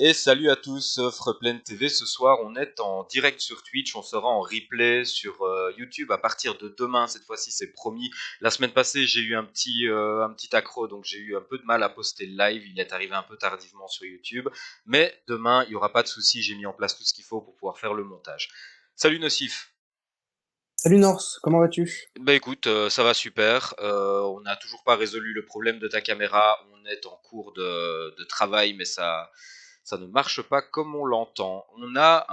Et salut à tous, Freeplan TV. Ce soir, on est en direct sur Twitch, on sera en replay sur YouTube à partir de demain. Cette fois-ci, c'est promis. La semaine passée, j'ai eu un petit accro, donc j'ai eu un peu de mal à poster le live. Il est arrivé un peu tardivement sur YouTube, mais demain, il n'y aura pas de souci. J'ai mis en place tout ce qu'il faut pour pouvoir faire le montage. Salut Nocif. Salut Norse, comment vas-tu? Bah écoute, ça va super. On n'a toujours pas résolu le problème de ta caméra. On est en cours de travail, mais ça ne marche pas comme on l'entend. On a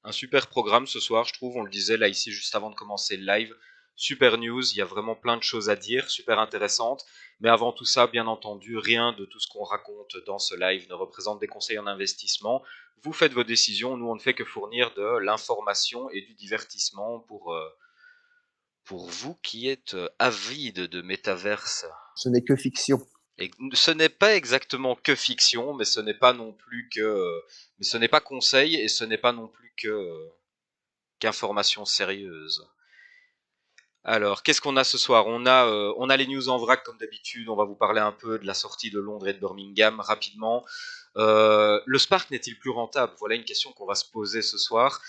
un super programme ce soir, je trouve. On le disait là ici juste avant de commencer le live. Super news, il y a vraiment plein de choses à dire, super intéressantes. Mais avant tout ça, bien entendu, rien de tout ce qu'on raconte dans ce live ne représente des conseils en investissement. Vous faites vos décisions, nous on ne fait que fournir de l'information et du divertissement pour vous qui êtes avide de métaverse. Ce n'est que fiction. Et ce n'est pas exactement que fiction, mais ce n'est pas non plus que, mais ce n'est pas conseil et ce n'est pas non plus que qu'information sérieuse. Alors, qu'est-ce qu'on a ce soir? On a les news en vrac comme d'habitude. On va vous parler un peu de la sortie de Londres et de Birmingham rapidement. Le Spark n'est-il plus rentable? Voilà une question qu'on va se poser ce soir.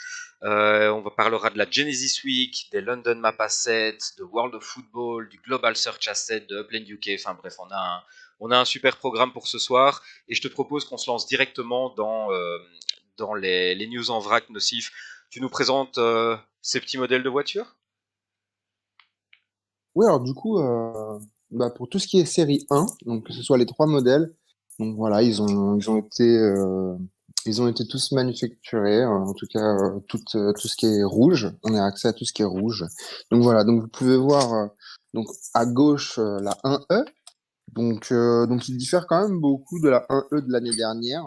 Parlera de la Genesis Week, des London Map Assets, de World of Football, du Global Search Asset, de Upland UK. Enfin bref, on a un super programme pour ce soir. Et je te propose qu'on se lance directement dans les news en vrac nocifs. Tu nous présentes ces petits modèles de voitures? Oui, alors du coup, pour tout ce qui est série 1, donc que ce soit les trois modèles, donc voilà, ils ont été tous manufacturés, en tout cas tout ce qui est rouge, on a accès à tout ce qui est rouge. Donc voilà, donc vous pouvez voir donc à gauche la 1E, donc il diffère quand même beaucoup de la 1E de l'année dernière,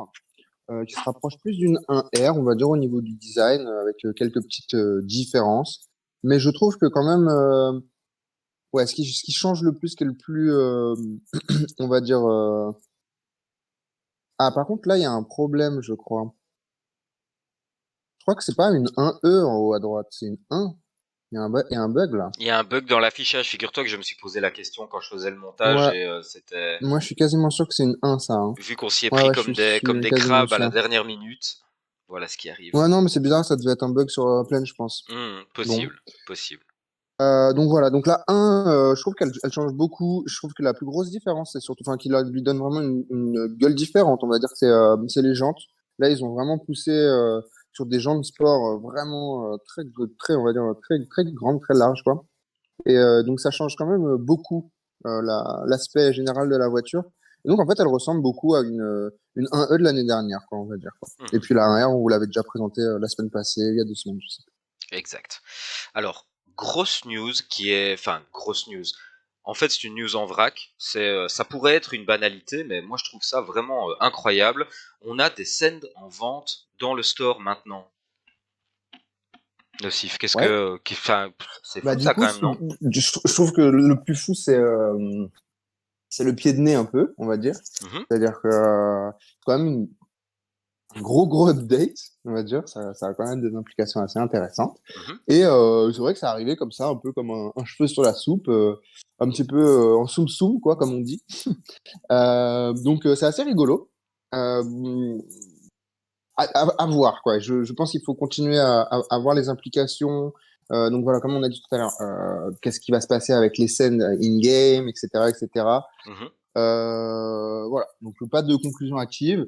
qui se rapproche plus d'une 1R, on va dire au niveau du design, avec quelques petites différences. Mais je trouve que quand même ouais, ce qui change le plus, qui est le plus, on va dire. Ah, par contre, là, il y a un problème, je crois. Je crois que c'est pas une 1E en haut à droite, c'est une 1. Il y a un bug là. Il y a un bug dans l'affichage. Figure-toi que je me suis posé la question quand je faisais le montage Ouais, et c'était moi, je suis quasiment sûr que c'est une 1, ça, hein. vu qu'on s'y est Ouais, pris ouais, comme je comme suis des quasiment crabes à la sûr. dernière minute. Voilà ce qui arrive. Ouais, non, mais c'est bizarre, ça devait être un bug sur plein, je pense. Bon. Possible, possible. Donc voilà, donc la 1, je trouve qu'elle change beaucoup. Je trouve que la plus grosse différence, c'est surtout, enfin, lui donne vraiment une gueule différente. On va dire que c'est les jantes. Là, ils ont vraiment poussé sur des jantes sport vraiment très, on va dire, très, très grandes, très larges, quoi. Et donc ça change quand même beaucoup l'aspect général de la voiture. Et donc en fait, elle ressemble beaucoup à une 1E de l'année dernière, quoi, on va dire, quoi. Et Mhm, puis la 1R, on vous l'avait déjà présenté la semaine passée, il y a 2 semaines, je sais. exact. Alors, grosse news. En fait, c'est une news en vrac. Ça pourrait être une banalité, mais moi je trouve ça vraiment incroyable. On a des scènes en vente dans le store maintenant. Nocif, Ouais. enfin, c'est Bah, fou du ça quand coup, même, non? je trouve que le plus fou, c'est le pied de nez un peu, on va dire. Mhm, C'est-à-dire que c'est quand même un gros update, on va dire. Ça a quand même des implications assez intéressantes. mhm. Et c'est vrai que ça arrivait comme ça, un peu comme un cheveu sur la soupe, un petit peu en soum-soum, quoi, comme on dit. Donc c'est assez rigolo. Euh, à voir, quoi. Je pense qu'il faut continuer à voir les implications. Donc voilà, comme on a dit tout à l'heure, qu'est-ce qui va se passer avec les scènes in-game, etc., etc. Mhm. Voilà, donc pas de conclusion active.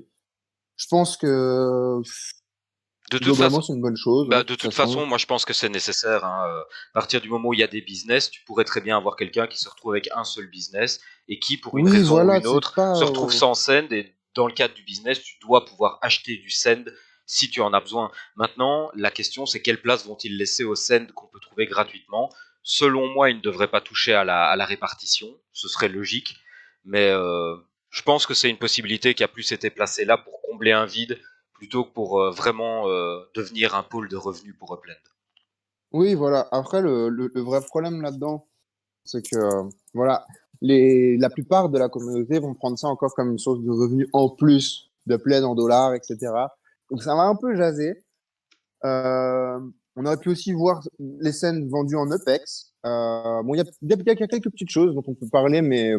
Je pense que De toute façon, globalement c'est une bonne chose, hein, bah, de de toute toute façon. façon, moi je pense que c'est nécessaire, hein. À partir du moment où il y a des business, tu pourrais très bien avoir quelqu'un qui se retrouve avec un seul business et qui, pour une Oui, raison ou voilà, une c'est autre, pas. se retrouve sans send. Et dans le cadre du business, tu dois pouvoir acheter du send si tu en as besoin. Maintenant, la question c'est quelle place vont-ils laisser au send qu'on peut trouver gratuitement? Selon moi, ils ne devraient pas toucher à la répartition, ce serait logique, mais je pense que c'est une possibilité qui a plus été placée là pour combler un vide plutôt que pour vraiment devenir un pôle de revenus pour Upland. Oui, voilà. Après, le vrai problème là-dedans, c'est que voilà, la plupart de la communauté vont prendre ça encore comme une source de revenus en plus de plaid en dollars, etc. Donc ça m'a un peu jasé. Euh, on aurait pu aussi voir les scènes vendues en UPEX. Bon, il y a quelques petites choses dont on peut parler, mais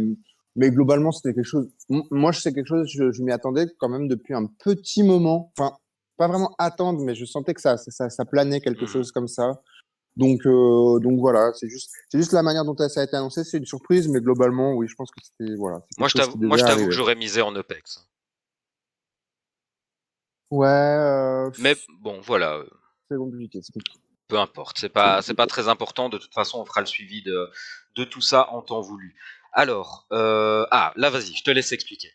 Mais globalement, c'était quelque chose. Moi, je sais quelque chose, je m'y attendais quand même depuis un petit moment. Enfin, pas vraiment attendre, mais je sentais que ça planait quelque Mhm. chose comme ça. Donc voilà, c'est juste la manière dont ça a été annoncé, c'est une surprise, mais globalement, oui, je pense que c'était, voilà, c'est Moi, quelque chose qui moi, devait je t'avoue que arriver. j'aurais misé en OPEX. Ouais, Mais bon, voilà, c'est compliqué, peu importe. c'est C'est pas compliqué. très important. De toute façon, on fera le suivi de tout ça en temps voulu. Alors, là, vas-y, je te laisse expliquer.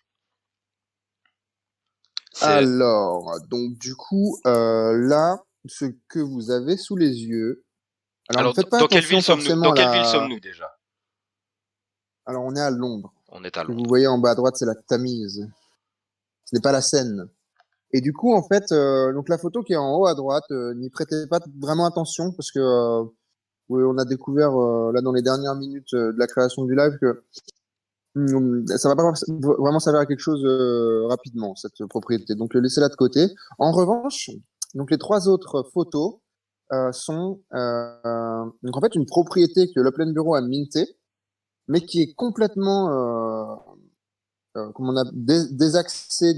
C'est, Alors, donc du coup, là, ce que vous avez sous les yeux, alors ne alors, faites pas dans quelle ville attention sommes-nous? forcément Dans à quelle ville la. sommes-nous déjà? Alors, on est à Londres. On est Ce à que vous Londres. voyez en bas à droite, c'est la Tamise. Ce n'est pas la Seine. Et du coup, en fait, donc la photo qui est en haut à droite, n'y prêtez pas vraiment attention parce que oui, on a découvert là dans les dernières minutes de la création du live que ça va pas vraiment servir à quelque chose rapidement, cette propriété. Donc, laissez-la de côté. En revanche, donc les trois autres photos sont donc en fait une propriété que l'Open Bureau a mintée, mais qui est complètement comment on a désaxé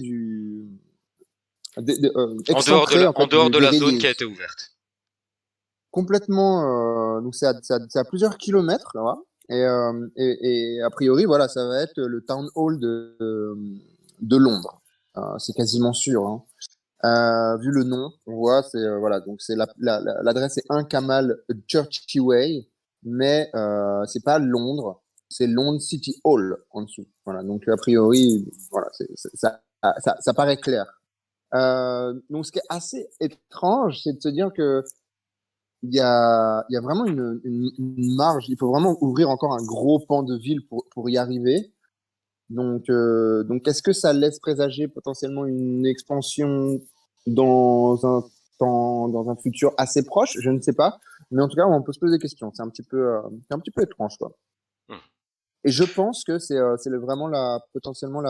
excentré en En fait dehors de des la zone qui a releases. été ouverte. Complètement, donc c'est à plusieurs kilomètres là. Et a priori, voilà, ça va être le town hall de Londres. C'est quasiment sûr, hein. Vu le nom, on voit, c'est voilà, donc c'est l'adresse est 1 Kamal Churchy Way, mais c'est pas Londres, c'est Londres City Hall en dessous. Voilà, donc a priori, voilà, ça paraît clair. Donc ce qui est assez étrange, c'est de se dire que il y a vraiment une marge. Il faut vraiment ouvrir encore un gros pan de ville pour y arriver. Donc est-ce que ça laisse présager potentiellement une expansion dans un dans un futur assez proche? Je ne sais pas. Mais en tout cas, on peut se poser des questions. C'est un petit peu étrange, quoi. Hmm. Et je pense que vraiment potentiellement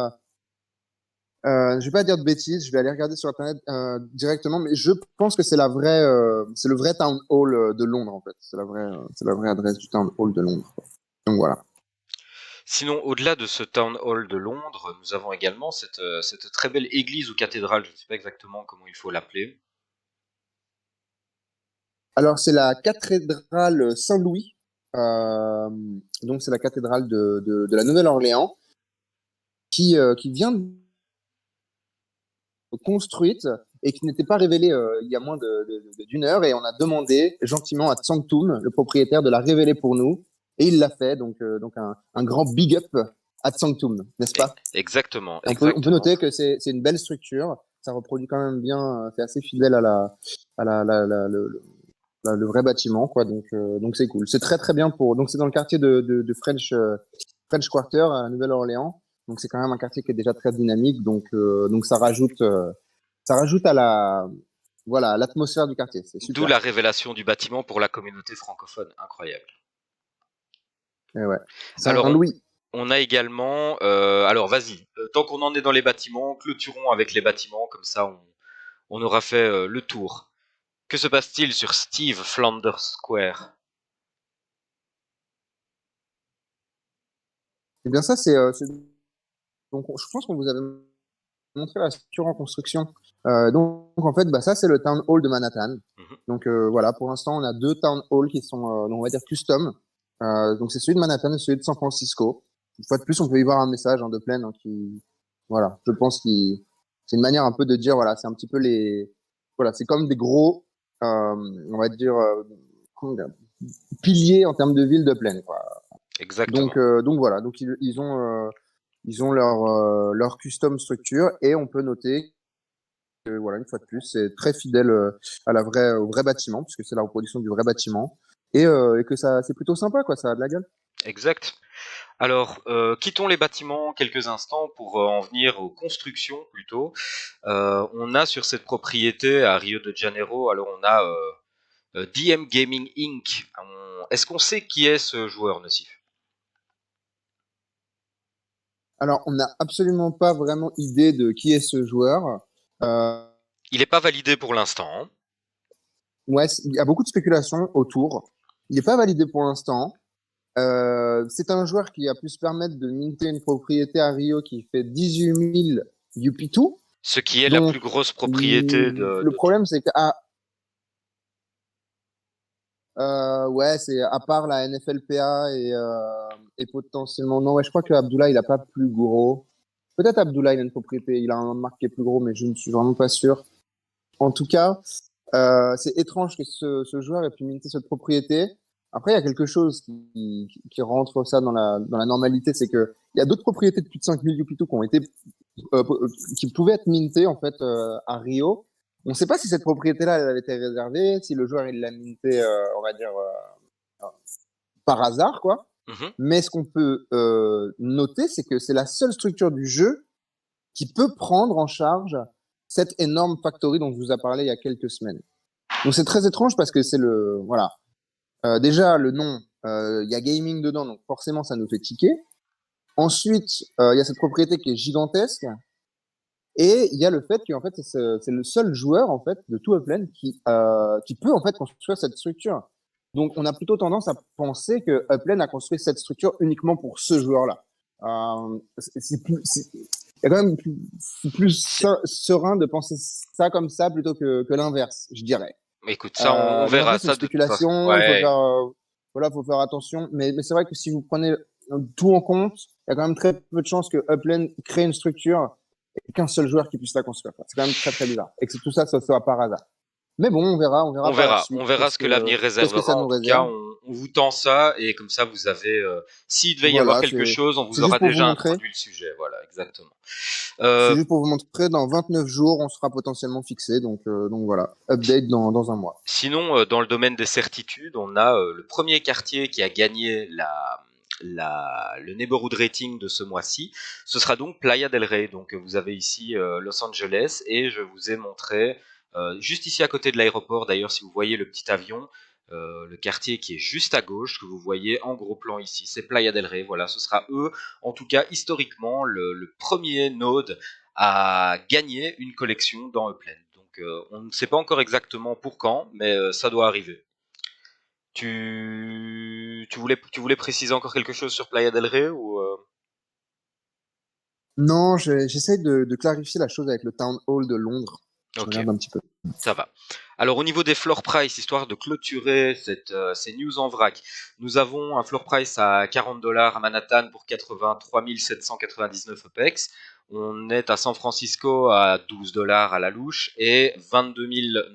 je vais pas dire de bêtises, je vais aller regarder sur Internet directement, mais je pense que c'est le vrai town hall de Londres en fait. C'est la vraie adresse du town hall de Londres, quoi. Donc voilà. Sinon, au-delà de ce town hall de Londres, nous avons également cette très belle église ou cathédrale, je ne sais pas exactement comment il faut l'appeler. Alors c'est la cathédrale Saint-Louis, euh, donc c'est la cathédrale de la Nouvelle-Orléans qui vient de construite et qui n'était pas révélée il y a moins d'une heure et on a demandé gentiment à Sanctum, le propriétaire, de la révéler pour nous et il l'a fait. Donc un grand big up à Sanctum, n'est-ce pas? Exactement, Et on peut exactement. noter que c'est une belle structure. Ça reproduit quand même bien, c'est assez fidèle à le vrai bâtiment, quoi. Donc c'est cool. C'est très très bien donc c'est dans le quartier de French Quarter à Nouvelle-Orléans. Donc c'est quand même un quartier qui est déjà très dynamique. Donc ça rajoute à voilà, à l'atmosphère du quartier. C'est D'où super. la révélation du bâtiment pour la communauté francophone, incroyable. Et ouais. Alors, Saint-Louis. on a également, alors vas-y, tant qu'on en est dans les bâtiments, clôturons avec les bâtiments, comme ça on aura fait le tour. Que se passe-t-il sur Steve Flanders Square? Eh bien ça, donc je pense qu'on vous avait montré la structure en construction. Donc en fait, bah, ça c'est le town hall de Manhattan. Mhm. Donc voilà, pour l'instant, on a deux town halls qui sont, on va dire custom. Donc c'est celui de Manhattan et celui de San Francisco. Une fois de plus, on peut y voir un message de plein qui, voilà, je pense que c'est une manière un peu de dire, voilà, c'est un petit peu voilà, c'est comme des gros, on va dire, comment dire, piliers en termes de ville de plaine, quoi. Exactement. Donc voilà, donc ils ont leur custom structure et on peut noter que voilà, une fois de plus, c'est très fidèle au vrai bâtiment, puisque c'est la reproduction du vrai bâtiment, et que ça, c'est plutôt sympa, quoi, ça a de la gueule. Exact. Alors, quittons les bâtiments quelques instants pour en venir aux constructions plutôt. On a sur cette propriété à Rio de Janeiro, alors on a DM Gaming Inc. Est-ce qu'on sait qui est ce joueur, Nocif? Alors, on n'a absolument pas vraiment idée de qui est ce joueur. Euh, Il n'est pas validé pour l'instant, hein. ouais, il y a beaucoup de spéculations autour. Il n'est pas validé pour l'instant. C'est un joueur qui a pu se permettre de minter une propriété à Rio qui fait 18 000 UP2. Ce qui est la Donc, plus grosse propriété le de tout. problème, c'est que, ouais, c'est à part la NFLPA et potentiellement, non, ouais, je crois que Abdullah, il a pas plus gros. Peut-être Abdullah, il a une propriété, il a un marque qui est plus gros, mais je ne suis vraiment pas sûr. En tout cas, c'est étrange que ce joueur ait pu minter cette propriété. Après, il y a quelque chose qui rentre ça dans la normalité, c'est que il y a d'autres propriétés de plus de 5000 Yupito qui ont été, qui pouvaient être mintées, en fait, à Rio. On ne sait pas si cette propriété-là, elle avait été réservée, si le joueur, il l'a minté, on va dire, par hasard, quoi. Mhm. Mais ce qu'on peut noter, c'est que c'est la seule structure du jeu qui peut prendre en charge cette énorme factory dont je vous ai parlé il y a quelques semaines. Donc c'est très étrange parce que c'est le voilà. Déjà le nom, il y a gaming dedans, donc forcément ça nous fait tiquer. Ensuite, il y a cette propriété qui est gigantesque et il y a le fait qu'en fait c'est le seul joueur en fait de tout Upland qui peut en fait construire cette structure. Donc on a plutôt tendance à penser que Upland a construit cette structure uniquement pour ce joueur-là. Il y a quand même C'est- serein de penser ça comme ça plutôt que l'inverse, je dirais. Écoute, ça, on Donc verra après, c'est une ça de toute façon. spéculation, il faut Ouais. faire, voilà, faut faire attention. Mais c'est vrai que si vous prenez tout en compte, il y a quand même très peu de chances que Upland crée une structure et qu'un seul joueur qui puisse la construire. C'est quand même très très bizarre. Et que tout ça, ça soit par hasard. Mais bon, on verra par la On suite. verra ce que l'avenir Qu'est-ce que réservera. ça En nous tout cas, réserve? on vous tend ça et comme ça, vous avez. S'il devait y avoir Voilà, quelque chose, on vous c'est juste aura pour vous déjà montrer. introduit le sujet. Voilà, exactement. C'est Euh, juste pour vous montrer, dans 29 jours, on sera potentiellement fixé. Donc voilà, update dans un mois. Sinon, dans le domaine des certitudes, on a le premier quartier qui a gagné le neighborhood rating de ce mois-ci. Ce sera donc Playa del Rey. Donc, vous avez ici Los Angeles et je vous ai montré, juste ici à côté de l'aéroport, d'ailleurs, si vous voyez le petit avion, le quartier qui est juste à gauche, que vous voyez en gros plan ici, c'est Playa del Rey. Voilà, ce sera eux, en tout cas historiquement, le premier node à gagner une collection dans Upland. Donc on ne sait pas encore exactement pour quand, mais ça doit arriver. Tu voulais préciser encore quelque chose sur Playa del Rey ou Non, j'essaie de clarifier la chose avec le Town Hall de Londres. Je Ok, regarde un petit peu. ça va. Alors au niveau des floor price, histoire de clôturer ces news en vrac, nous avons un floor price à 40 dollars à Manhattan pour 83 799 OPEX. On est à San Francisco à 12 dollars à la louche et 22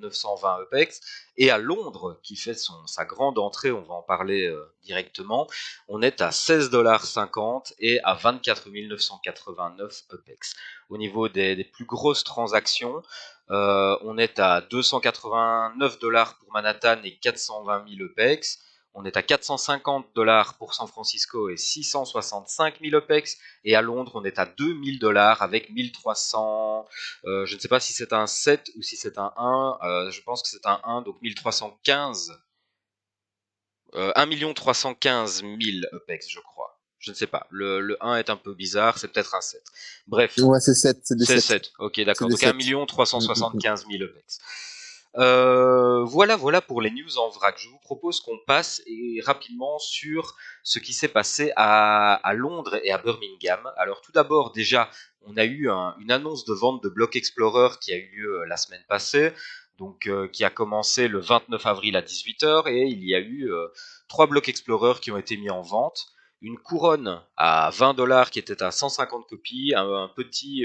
920 OPEX. Et à Londres, qui fait sa grande entrée, on va en parler directement, on est à 16 dollars 50 et à 24 989 OPEX. Au niveau des plus grosses transactions, on est à 289 dollars pour Manhattan et 420 000 EPEX. On est à 450 dollars pour San Francisco et 665 000 EPEX. Et à Londres, on est à 2000 dollars avec 1300. Je ne sais pas si c'est un 7 ou si c'est un 1. Je pense que c'est un 1, donc 1315. 1 315 000 EPEX, je crois. Je ne sais pas. Le 1 est un peu bizarre, c'est peut-être un 7. Bref, Ouais, c'est 7, c'est des c'est 7. 7. Ok, C'est d'accord. des Donc 1 7. 375 000 EPEX. Voilà pour les news en vrac. Je vous propose qu'on passe rapidement sur ce qui s'est passé à Londres et à Birmingham. Alors tout d'abord, déjà, on a eu une annonce de vente de Block Explorer qui a eu lieu la semaine passée, donc qui a commencé le 29 avril à 18 h, et il y a eu 3 Block Explorer qui ont été mis en vente. Une couronne à 20 dollars qui était à 150 copies, un petit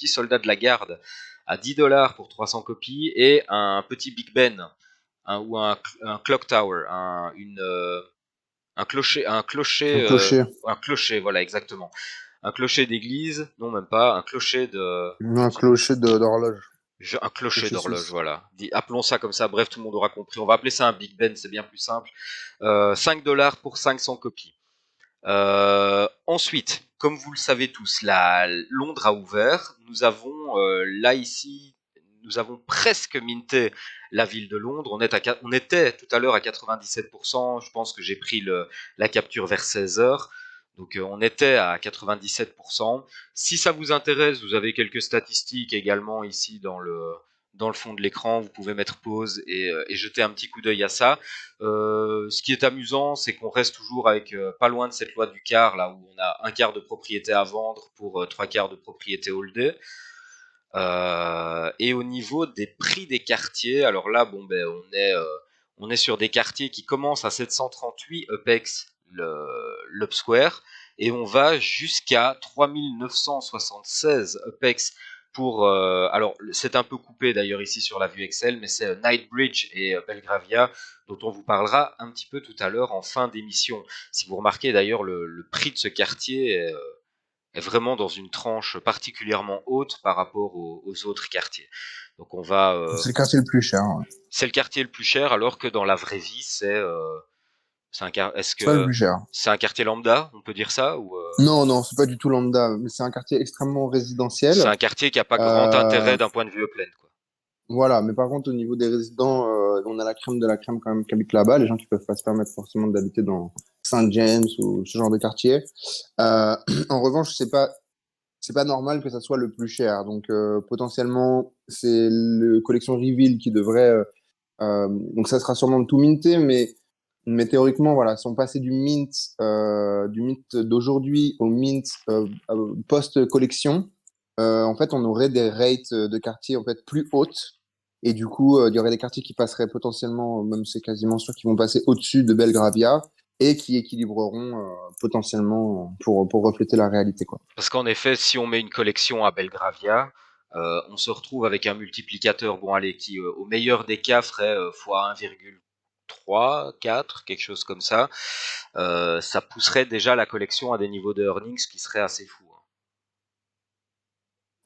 soldat de la garde à 10 dollars pour 300 copies et un petit Big Ben ou un Clock Tower, Un clocher. un clocher, voilà exactement, un clocher d'église, non même pas, un clocher de, je ne Un sais plus, clocher d'horloge. un clocher Clocher d'horloge, suisse. voilà. Appelons ça comme ça, bref, tout le monde aura compris. On va appeler ça un Big Ben, c'est bien plus simple. 5 dollars pour 500 copies. Ensuite, comme vous le savez tous, Londres a ouvert. Nous avons là ici, nous avons presque minté la ville de Londres. On était tout à l'heure à 97%. Je pense que j'ai pris la capture vers 16 heures. Donc on était à 97%. Si ça vous intéresse, vous avez quelques statistiques également ici dans le fond de l'écran. Vous pouvez mettre pause et jeter un petit coup d'œil à ça. Ce qui est amusant, c'est qu'on reste toujours avec pas loin de cette loi du quart, là où on a un quart de propriété à vendre pour trois quarts de propriété holdée. Et au niveau des prix des quartiers, alors là, bon, ben, on est sur des quartiers qui commencent à 738 UPEX l'Up Square et on va jusqu'à 3976 UPEX pour. Alors, c'est un peu coupé d'ailleurs ici sur la vue Excel, mais c'est Knightsbridge et Belgravia dont on vous parlera un petit peu tout à l'heure en fin d'émission. Si vous remarquez d'ailleurs, le prix de ce quartier est vraiment dans une tranche particulièrement haute par rapport aux autres quartiers. Donc on va, C'est le quartier le plus cher, ouais. c'est le quartier le plus cher, alors que dans la vraie vie, est-ce C'est pas le que plus cher. c'est un quartier lambda, on peut dire ça, ou Non, non, c'est pas du tout lambda, mais c'est un quartier extrêmement c'est résidentiel. un quartier qui a pas grand Euh, intérêt d'un point de vue upland, quoi. voilà, mais par contre, au niveau des résidents, on a la crème de la crème quand même qui habite là-bas, les gens qui peuvent pas se permettre forcément d'habiter dans Saint James ou ce genre de quartier. Euh, en revanche, c'est pas normal que ça soit le plus cher. Donc potentiellement, c'est le collection Reveal qui devrait donc ça sera sûrement tout minté, mais théoriquement, voilà, si on passait du mint d'aujourd'hui au mint post-collection, en fait, on aurait des rates de quartier en fait plus hautes. Et du coup, il y aurait des quartiers qui passeraient potentiellement, même c'est quasiment sûr qu'ils vont passer au-dessus de Belgravia et qui équilibreront potentiellement pour refléter la réalité, quoi. Parce qu'en effet, si on met une collection à Belgravia, on se retrouve avec un multiplicateur, bon allez, qui au meilleur des cas ferait fois 1,3, 4, quelque chose comme ça. Ça pousserait déjà la collection à des niveaux de earnings qui seraient assez fous, hein.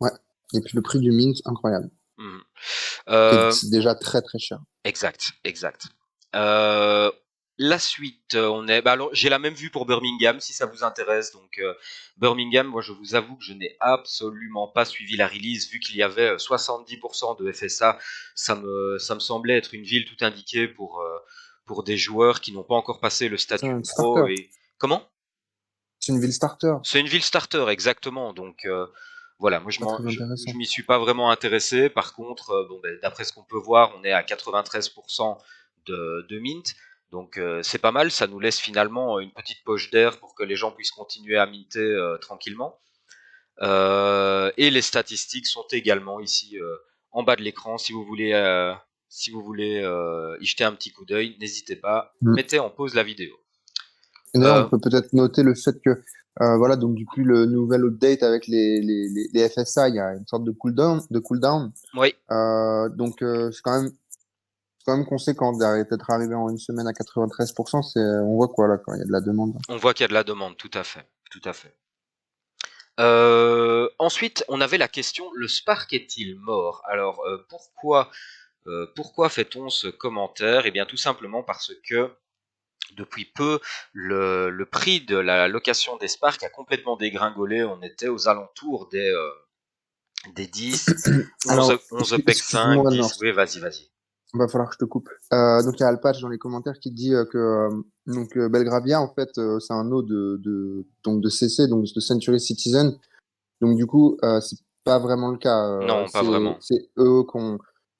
Ouais. Et puis le prix du mint, incroyable. Mhm. C'est déjà très très cher. Exact, exact. Euh, la suite, on est. Bah alors, j'ai la même vue pour Birmingham, si ça vous intéresse. Donc, Birmingham, moi, je vous avoue que je n'ai absolument pas suivi la release, vu qu'il y avait 70% de FSA. Ça me semblait être une ville tout indiquée pour des joueurs qui n'ont pas encore passé le C'est statut un pro. starter. Et comment? C'est une ville starter. C'est une ville starter, exactement. Donc, voilà, moi, Pas très je intéressant. m'y suis pas vraiment intéressé. Par contre, bon, ben, d'après ce qu'on peut voir, on est à 93% de mint. Donc, c'est pas mal. Ça nous laisse finalement une petite poche d'air pour que les gens puissent continuer à minter tranquillement. Et les statistiques sont également ici en bas de l'écran. Si vous voulez y jeter un petit coup d'œil, n'hésitez pas. Mm. Mettez en pause la vidéo. Et d'ailleurs, on Euh, peut peut-être noter le fait que, voilà, donc depuis le nouvel update avec les FSA, il y a une sorte de cooldown, oui, donc, c'est quand même conséquent d'être arrivé en une semaine à 93%. On voit quoi, là, quand il y a de la demande. on voit qu'il y a de la demande, tout à fait, tout à fait. Ensuite, on avait la question, le Spark est-il mort? Alors, pourquoi fait-on ce commentaire? Eh bien, tout simplement parce que depuis peu, le prix de la location des Spark a complètement dégringolé. On était aux alentours des 10, 11, Alors, 11 OPEX 5, excuse-moi, non, 10. Oui, vas-y, vas-y. va falloir que je te coupe. Donc il y a Alpatch dans les commentaires qui dit que donc Belgravia en fait c'est un node donc de CC donc de Century Citizen. Donc du coup c'est pas vraiment le cas. Non, pas vraiment. C'est eux qui ont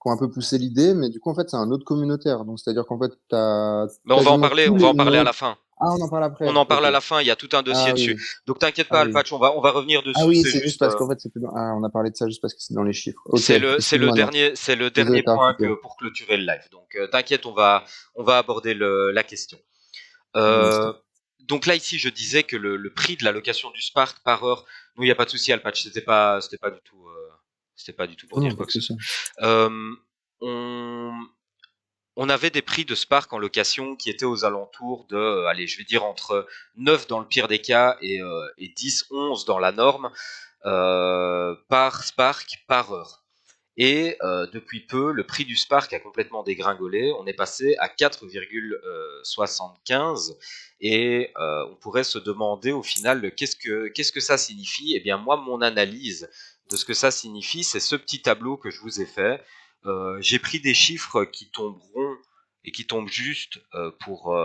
un peu poussé l'idée, mais du coup en fait c'est un node communautaire. Donc c'est-à-dire qu'en fait t'as Mais quasiment on tous va les en parler à nodes. la fin. Ah, on en parle On après. en parle Ok. à la fin, il y a tout un dossier Ah dessus. oui. Donc t'inquiète Ah pas, oui. Alpatch, on va revenir Ah dessus, oui, c'est c'est juste juste. parce qu'en fait c'était on a parlé de ça juste parce que c'est dans les chiffres. Ok. Excuse-moi alors. C'est le Désolé dernier de t'avoir point coupé. pour clôturer le live. Donc t'inquiète, on va aborder la question. Yes. Euh, donc là ici, je disais que le prix de la location du Spark par heure, non, il n'y a pas de souci, Alpatch, c'était pas du tout pour Non, dire pas quoi de que ce soit. souci. Euh, on, on avait des prix de Spark en location qui étaient aux alentours de, allez, je vais dire entre 9 dans le pire des cas et 10, 11 dans la norme par Spark par heure. Et depuis peu, le prix du Spark a complètement dégringolé. On est passé à 4,75 et on pourrait se demander au final qu'est-ce que ça signifie. Eh bien moi, mon analyse de ce que ça signifie, c'est ce petit tableau que je vous ai fait. J'ai pris des chiffres qui tomberont et qui tombent juste pour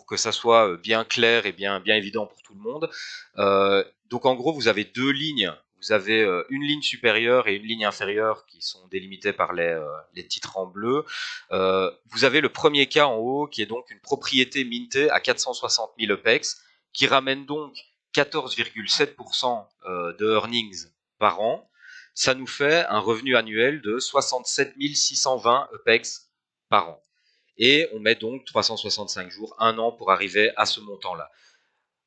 que ça soit bien clair et bien évident pour tout le monde. Donc en gros, vous avez deux lignes. vous avez une ligne supérieure et une ligne inférieure qui sont délimitées par les titres en bleu. Vous avez le premier cas en haut qui est donc une propriété mintée à 460 000 EPEX qui ramène donc 14,7% de earnings par an. Ça nous fait un revenu annuel de 67 620 EPEX par an. Et on met donc 365 jours, un an pour arriver à ce montant-là.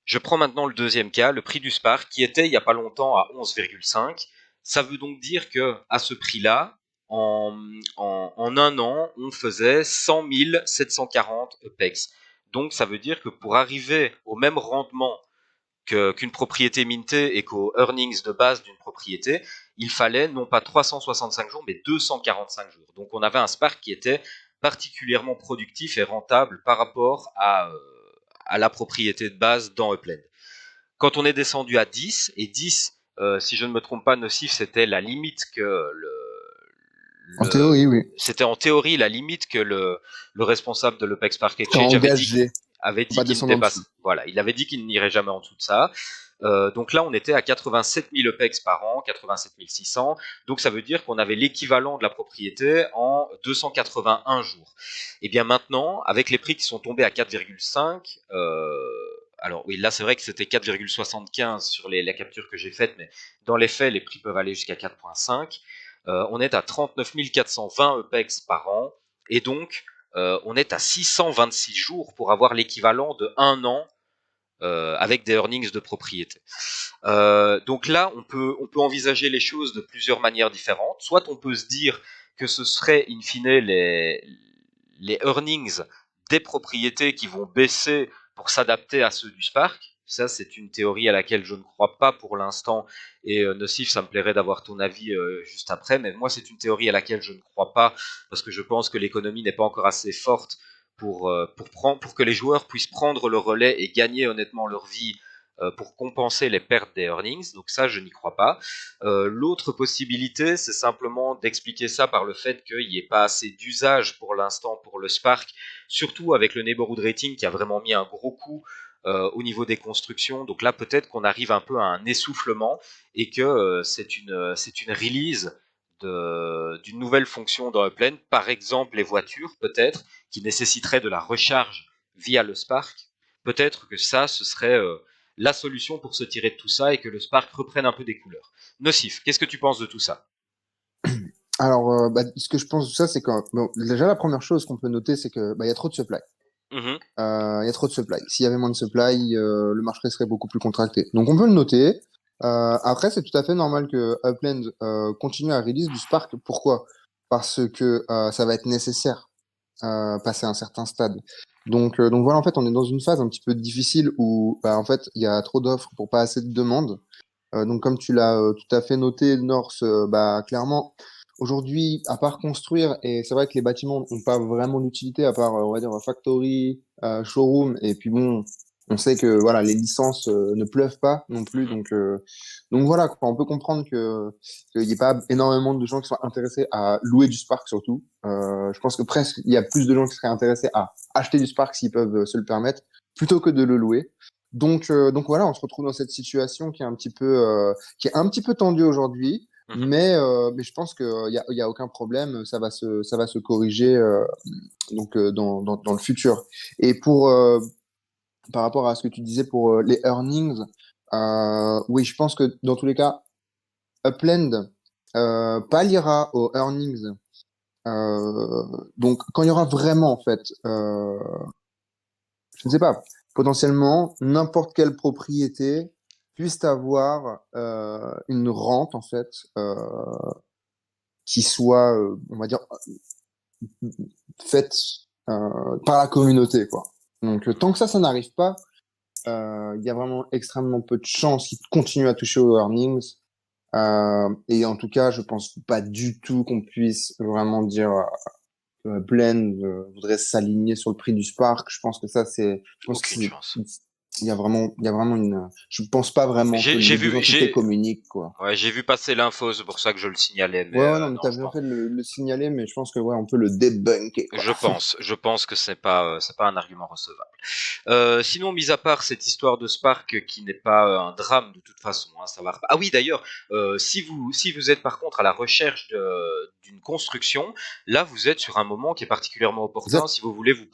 Je prends maintenant le deuxième cas, le prix du Spark, qui était il n'y a pas longtemps à 11,5. Ça veut donc dire que à ce prix-là, en un an, on faisait 100 740 EPEX. Donc ça veut dire que pour arriver au même rendement qu'une propriété mintée et qu'aux earnings de base d'une propriété, il fallait non pas 365 jours, mais 245 jours. Donc on avait un Spark qui était particulièrement productif et rentable par rapport à la propriété de base dans Upland. Quand on est descendu à 10, et 10, si je ne me trompe pas, Nocif, c'était la limite que En théorie, oui. c'était en théorie la limite que le responsable de l'Opex Spark T'es Exchange engagé. avait Faut dit pas qu'il ne descendre en dessous. dépasse. Voilà, il avait dit qu'il n'irait jamais en dessous de ça. Donc là, on était à 87 000 EPEX par an, 87 600. Donc ça veut dire qu'on avait l'équivalent de la propriété en 281 jours. Et bien maintenant, avec les prix qui sont tombés à 4,5, alors oui, là c'est vrai que c'était 4,75 sur la capture que j'ai faite, mais dans les faits, les prix peuvent aller jusqu'à 4,5. On est à 39 420 EPEX par an, et donc on est à 626 jours pour avoir l'équivalent de 1 an avec des earnings de propriété. Donc là, on peut envisager les choses de plusieurs manières différentes. Soit on peut se dire que ce serait in fine les earnings des propriétés qui vont baisser pour s'adapter à ceux du Spark. Ça, c'est une théorie à laquelle je ne crois pas pour l'instant. Et Nocif, ça me plairait d'avoir ton avis juste après. Mais moi, c'est une théorie à laquelle je ne crois pas parce que je pense que l'économie n'est pas encore assez forte pour que les joueurs puissent prendre le relais et gagner honnêtement leur vie pour compenser les pertes des earnings. Donc ça, je n'y crois pas. L'autre possibilité, c'est simplement d'expliquer ça par le fait qu'il n'y ait pas assez d'usage pour l'instant pour le Spark, surtout avec le neighborhood rating qui a vraiment mis un gros coup au niveau des constructions. Donc là, peut-être qu'on arrive un peu à un essoufflement et que c'est une release d'une nouvelle fonction dans Upland, par exemple les voitures peut-être, qui nécessiterait de la recharge via le Spark. Peut-être que ça, ce serait la solution pour se tirer de tout ça et que le Spark reprenne un peu des couleurs. Nocif, qu'est-ce que tu penses de tout ça? Alors, ce que je pense de ça, c'est que bon, déjà la première chose qu'on peut noter, c'est que il y a trop de supply. Mhm. Il y a trop de supply. S'il y avait moins de supply, le marché serait beaucoup plus contracté. Donc on peut le noter. Après, c'est tout à fait normal que Upland continue à release du Spark. Pourquoi? Parce que ça va être nécessaire passer à un certain stade. Donc voilà, en fait, on est dans une phase un petit peu difficile où en fait, il y a trop d'offres pour pas assez de demandes. Donc comme tu l'as tout à fait noté, Norse, clairement, aujourd'hui, à part construire, et c'est vrai que les bâtiments n'ont pas vraiment d'utilité à part, on va dire, factory, showroom, et puis bon, on sait que voilà, les licences ne pleuvent pas non plus, Mhm. donc voilà, quoi, on peut comprendre que qu'il n'y ait pas énormément de gens qui soient intéressés à louer du Spark surtout. Je pense que presque il y a plus de gens qui seraient intéressés à acheter du Spark s'ils peuvent se le permettre, plutôt que de le louer. Donc voilà, on se retrouve dans cette situation qui est un petit peu tendue aujourd'hui, Mhm. mais je pense qu'il y a aucun problème, ça va se corriger dans le futur. Et par rapport à ce que tu disais pour les earnings, oui, je pense que dans tous les cas, Upland palliera aux earnings. Donc quand il y aura vraiment en fait je ne sais pas, potentiellement, n'importe quelle propriété puisse avoir une rente, en fait, qui soit, on va dire, faite par la communauté, quoi. Donc, tant que ça n'arrive pas, il y a vraiment extrêmement peu de chances qu'ils continuent à toucher aux earnings. Et en tout cas, je pense pas du tout qu'on puisse vraiment dire Blend voudrait s'aligner sur le prix du Spark. Je pense que Aucune chance. il y a vraiment une. Je pense pas vraiment que J'ai les deux vu, entités communiquent, quoi. ouais, j'ai vu passer l'info, c'est pour ça que je le signalais, mais Ouais, ouais, non, mais non, t'as bien fait de le signaler, mais je pense que ouais, on peut le débunker, quoi. je pense que c'est pas un argument recevable. Sinon, mis à part cette histoire de Spark qui n'est pas un drame de toute façon, hein, ça va. Ah oui, d'ailleurs, si vous êtes par contre à la recherche d'une construction, là vous êtes sur un moment qui est particulièrement Vous opportun êtes si vous voulez vous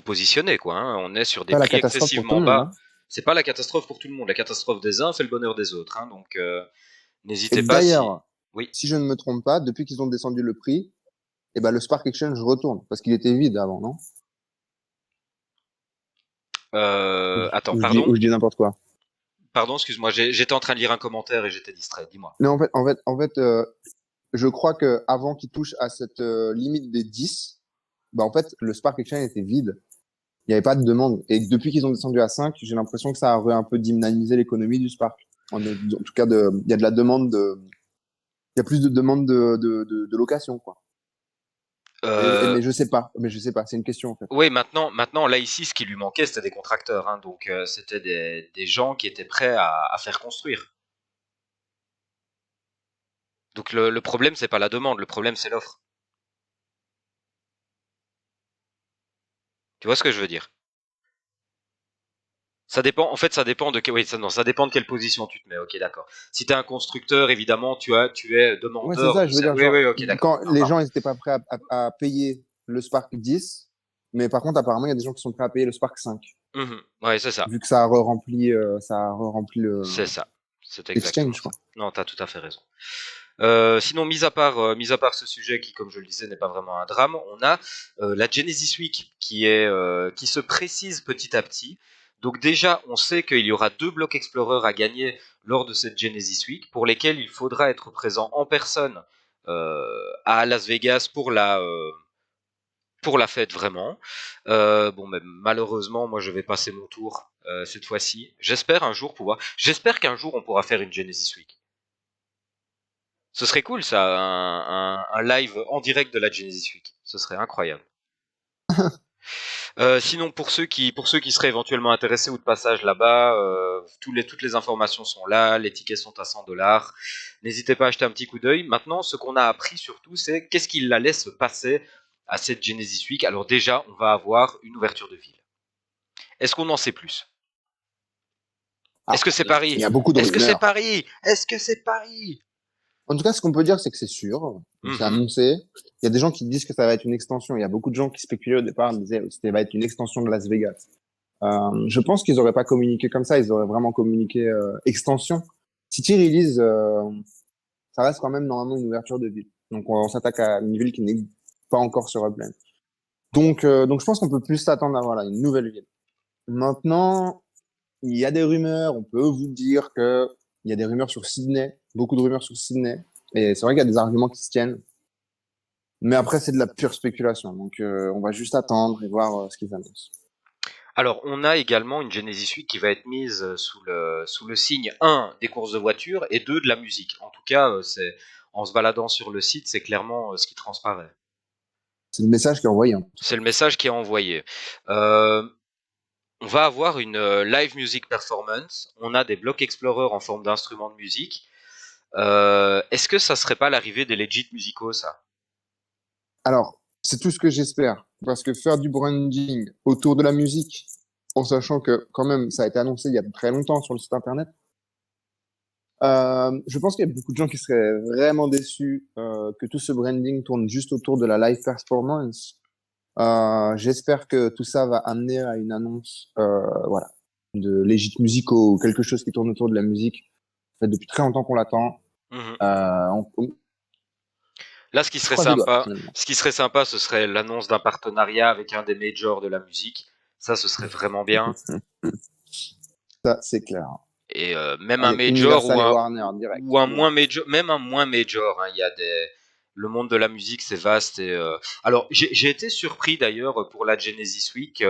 positionner quoi. Hein. On est sur des pas la prix catastrophe pour tout excessivement le monde, bas. hein. C'est pas la catastrophe pour tout le monde. La catastrophe des uns fait le bonheur des autres. Hein. Donc Et n'hésitez pas si. d'ailleurs, Oui. si je ne me trompe pas, depuis qu'ils ont descendu le prix, eh ben, le Spark Exchange retourne, parce qu'il était vide avant, non? Attends, Ou pardon. je dis n'importe quoi. Pardon, excuse-moi. J'étais en train de lire un commentaire et j'étais distrait. Dis-moi. Mais je crois que avant qu'il touche à cette limite des 10, bah, en fait, le Spark Exchange était vide. Il n'y avait pas de demande. Et depuis qu'ils ont descendu à 5, j'ai l'impression que ça a un peu dynamisé l'économie du Spark. En tout cas, il y a de la demande il y a plus de demandes de location, quoi. Euh, Mais je sais pas. Mais je sais pas. C'est une question, en fait. Oui, maintenant, là ici, ce qui lui manquait, c'était des contracteurs. Hein, donc, c'était des gens qui étaient prêts à faire construire. Donc, le problème, c'est pas la demande, le problème, c'est l'offre. Tu vois ce que je veux dire? Ça dépend. En fait, ça dépend de oui, non, ça dépend de quelle position tu te mets. Ok, d'accord. Si t'es un constructeur, évidemment, tu es Ouais, c'est demandeur ça. de Je veux ça. dire, Oui, genre, oui, ok, d'accord. quand Non, les gens pardon. n'étaient pas prêts à payer le Spark 10, mais par contre, apparemment, il y a des gens qui sont prêts à payer le Spark 5, Mhm. Ouais, c'est ça. vu que ça a re-rempli, C'est ça. C'est exactement l'exchange, ça. quoi. Non, t'as tout à fait raison. Sinon, mis à part ce sujet qui, comme je le disais, n'est pas vraiment un drame, on a la Genesis Week qui se précise petit à petit. Donc déjà, on sait qu'il y aura 2 blocs Explorer à gagner lors de cette Genesis Week, pour lesquels il faudra être présent en personne à Las Vegas pour la fête vraiment. Bon, mais malheureusement, moi, je vais passer mon tour cette fois-ci. J'espère qu'un jour on pourra faire une Genesis Week. Ce serait cool ça, un live en direct de la Genesis Week. Ce serait incroyable. Sinon, pour ceux qui seraient éventuellement intéressés ou de passage là-bas, toutes les informations sont là, les tickets sont à 100 $. N'hésitez pas à acheter un petit coup d'œil. Maintenant, ce qu'on a appris surtout, c'est qu'est-ce qu'il allait se passer à cette Genesis Week. Alors déjà, on va avoir une ouverture de ville. Est-ce qu'on en sait plus? Est-ce Ah, que c'est il y Paris? a beaucoup de Est-ce que c'est rumeurs. Paris? Est-ce que c'est Paris? En tout cas, ce qu'on peut dire, c'est que c'est sûr. C'est Mhm. annoncé. Il y a des gens qui disent que ça va être une extension. Il y a beaucoup de gens qui spéculaient au départ, disaient que ça va être une extension de Las Vegas. Je pense qu'ils auraient pas communiqué comme ça. Ils auraient vraiment communiqué extension. City Release, ça reste quand même normalement une ouverture de ville. Donc on s'attaque à une ville qui n'est pas encore sur Upland. Donc je pense qu'on peut plus s'attendre à voilà, une nouvelle ville. Maintenant, il y a des rumeurs. On peut vous dire que il y a des rumeurs sur Sydney, beaucoup de rumeurs sur Sydney. Et c'est vrai qu'il y a des arguments qui se tiennent. Mais après, c'est de la pure spéculation. Donc on va juste attendre et voir ce qu'ils annoncent. Alors, on a également une Genesis Week qui va être mise sous le signe un des courses de voitures et 2 de la musique. En tout cas, en se baladant sur le site, c'est clairement ce qui transparaît. C'est le message qui est envoyé, en tout C'est cas. le message qui est envoyé. Euh, on va avoir une live music performance. On a des blocs Explorer en forme d'instruments de musique. Est-ce que ça serait pas l'arrivée des legit musicaux, ça? Alors, c'est tout ce que j'espère. Parce que faire du branding autour de la musique, en sachant que quand même, ça a été annoncé il y a très longtemps sur le site internet, je pense qu'il y a beaucoup de gens qui seraient vraiment déçus que tout ce branding tourne juste autour de la live performance. J'espère que tout ça va amener à une annonce, voilà, de Legit Musicaux ou quelque chose qui tourne autour de la musique. Ça fait depuis très longtemps qu'on l'attend. Mhm. Là, Je croise les doigts, personnellement. ce qui serait sympa, ce serait l'annonce d'un partenariat avec un des majors de la musique. Ça, ce serait vraiment bien. Ça, c'est clair. Et même un Avec major Universal et Warner direct. ou un moins Ouah. major, même un moins major. Hein, il y a le monde de la musique, c'est vaste. Et alors, j'ai été surpris d'ailleurs pour la Genesis Week,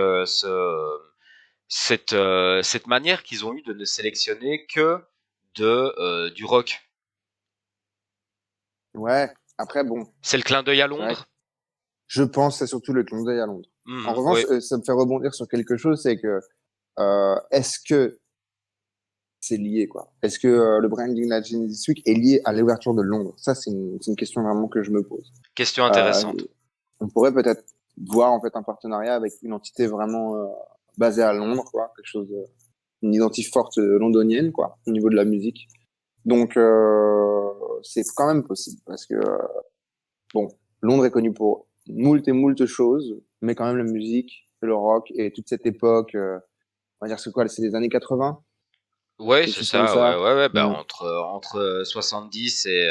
cette manière qu'ils ont eu de ne sélectionner que du rock. Ouais. Après, bon, C'est le clin d'œil à c'est vrai. Londres. Je pense que c'est surtout le clin d'œil à Londres. En Mhm, revanche, ouais. ça me fait rebondir sur quelque chose, c'est que est-ce que c'est lié, quoi? Est-ce que le branding de la Genesis Week est lié à l'ouverture de Londres? Ça, c'est une question vraiment que je me pose. Question Euh, intéressante. on pourrait peut-être voir en fait un partenariat avec une entité vraiment basée à Londres, quoi, quelque chose, une identité forte londonienne, quoi, au niveau de la musique. Donc c'est quand même possible parce que bon, Londres est connu pour moult et moult choses, mais quand même la musique, le rock et toute cette époque, on va dire c'est quoi, c'est les années 80, Ouais, quelque c'est chose comme ça, ouais, ça. ouais, ouais, bah Mm. entre 70 et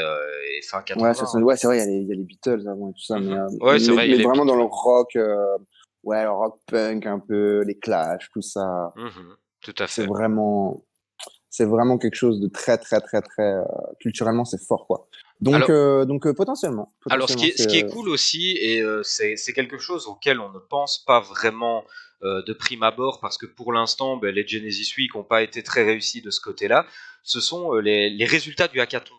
fin Ouais, 80, hein. ouais, c'est vrai, il y a les Beatles avant et tout ça, mais, Mhm. Ouais, c'est vrai, il y a mais les vraiment dans beats, le ouais. rock, ouais, le rock punk un peu, les Clash, tout ça, Mhm, tout à c'est fait. vraiment, c'est vraiment quelque chose de très, très, très, très, culturellement, c'est fort, quoi. Alors, Donc potentiellement, alors potentiellement, ce c'est, qui est cool aussi, et c'est quelque chose auquel on ne pense pas vraiment de prime abord, parce que pour l'instant, ben, les Genesis Week n'ont pas été très réussis de ce côté-là, ce sont les résultats du hackathon.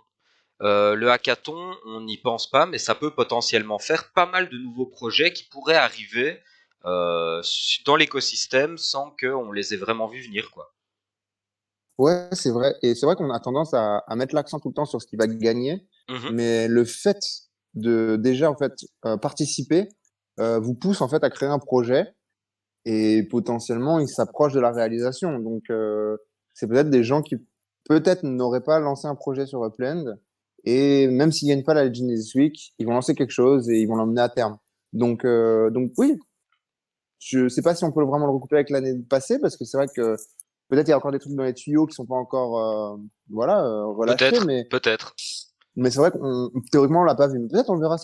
Le hackathon, on n'y pense pas, mais ça peut potentiellement faire pas mal de nouveaux projets qui pourraient arriver dans l'écosystème sans qu'on les ait vraiment vus venir, quoi. ouais, c'est vrai. Et c'est vrai qu'on a tendance à mettre l'accent tout le temps sur ce qui va gagner, Mhm. mais le fait de déjà en fait participer vous pousse en fait à créer un projet et potentiellement il s'approche de la réalisation. Donc c'est peut-être des gens qui peut-être n'auraient pas lancé un projet sur Upland et même s'ils gagnent pas la Genius Week, ils vont lancer quelque chose et ils vont l'emmener à terme. Donc oui, je sais pas si on peut vraiment le recouper avec l'année passée parce que c'est vrai que peut-être il y a encore des trucs dans les tuyaux qui sont pas encore voilà relâchés, Peut-être, peut-être. mais c'est vrai qu'on théoriquement on l'a pas vu. Mais peut-être on le verra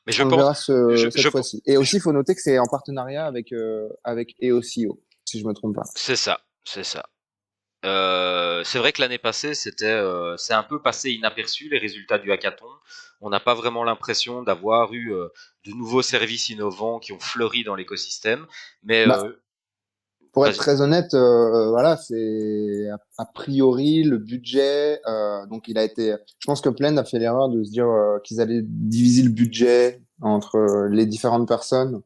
Mais je on le pense, verra je, cette fois-ci. Et aussi il faut noter que c'est en partenariat avec EOCO, si je me trompe pas. c'est ça, c'est ça. C'est vrai que l'année passée, c'est un peu passé inaperçu les résultats du hackathon. On n'a pas vraiment l'impression d'avoir eu de nouveaux services innovants qui ont fleuri dans l'écosystème. Mais Bah, pour être vas-y. très honnête, voilà, c'est a priori le budget. Donc il a été. Je pense que Plaid a fait l'erreur de se dire qu'ils allaient diviser le budget entre les différentes personnes.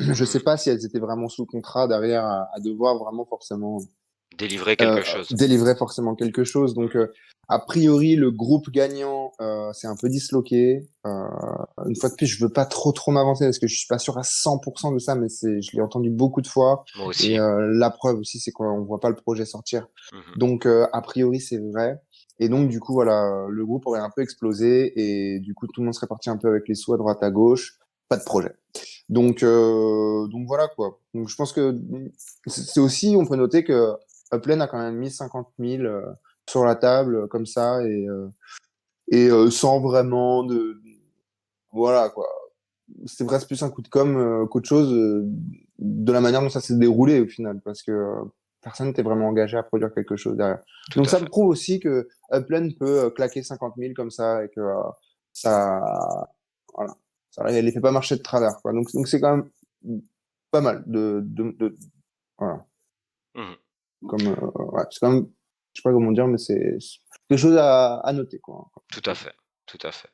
Je sais Mhm. pas si elles étaient vraiment sous contrat derrière à devoir vraiment forcément Délivrer quelque chose. délivrer forcément quelque chose. Donc, Mhm. a priori, le groupe gagnant c'est un peu disloqué. Une fois de plus, je veux pas trop m'avancer parce que je suis pas sûr à 100% de ça, mais je l'ai entendu beaucoup de fois. Moi Et aussi. la preuve aussi, c'est qu'on voit pas le projet sortir. Mhm. Donc, a priori, c'est vrai. Et donc, du coup, voilà, le groupe aurait un peu explosé et du coup, tout le monde serait parti un peu avec les sous à droite à gauche. Pas de projet. Donc voilà quoi. Donc je pense que c'est aussi, on peut noter que Upland a quand même mis 50 000 sur la table comme ça et sans vraiment voilà quoi. C'est presque plus un coup de com qu'autre chose de la manière dont ça s'est déroulé au final parce que personne n'était vraiment engagé à produire quelque chose derrière. Tout Donc à ça me fait. prouve aussi que Upland peut claquer 50 000 comme ça et que ça voilà, ça les fait pas marcher de travers quoi. Donc c'est quand même pas mal voilà Mhm. comme ouais, c'est quand même je sais pas comment dire mais c'est quelque chose à noter quoi. Tout à fait. Tout à fait.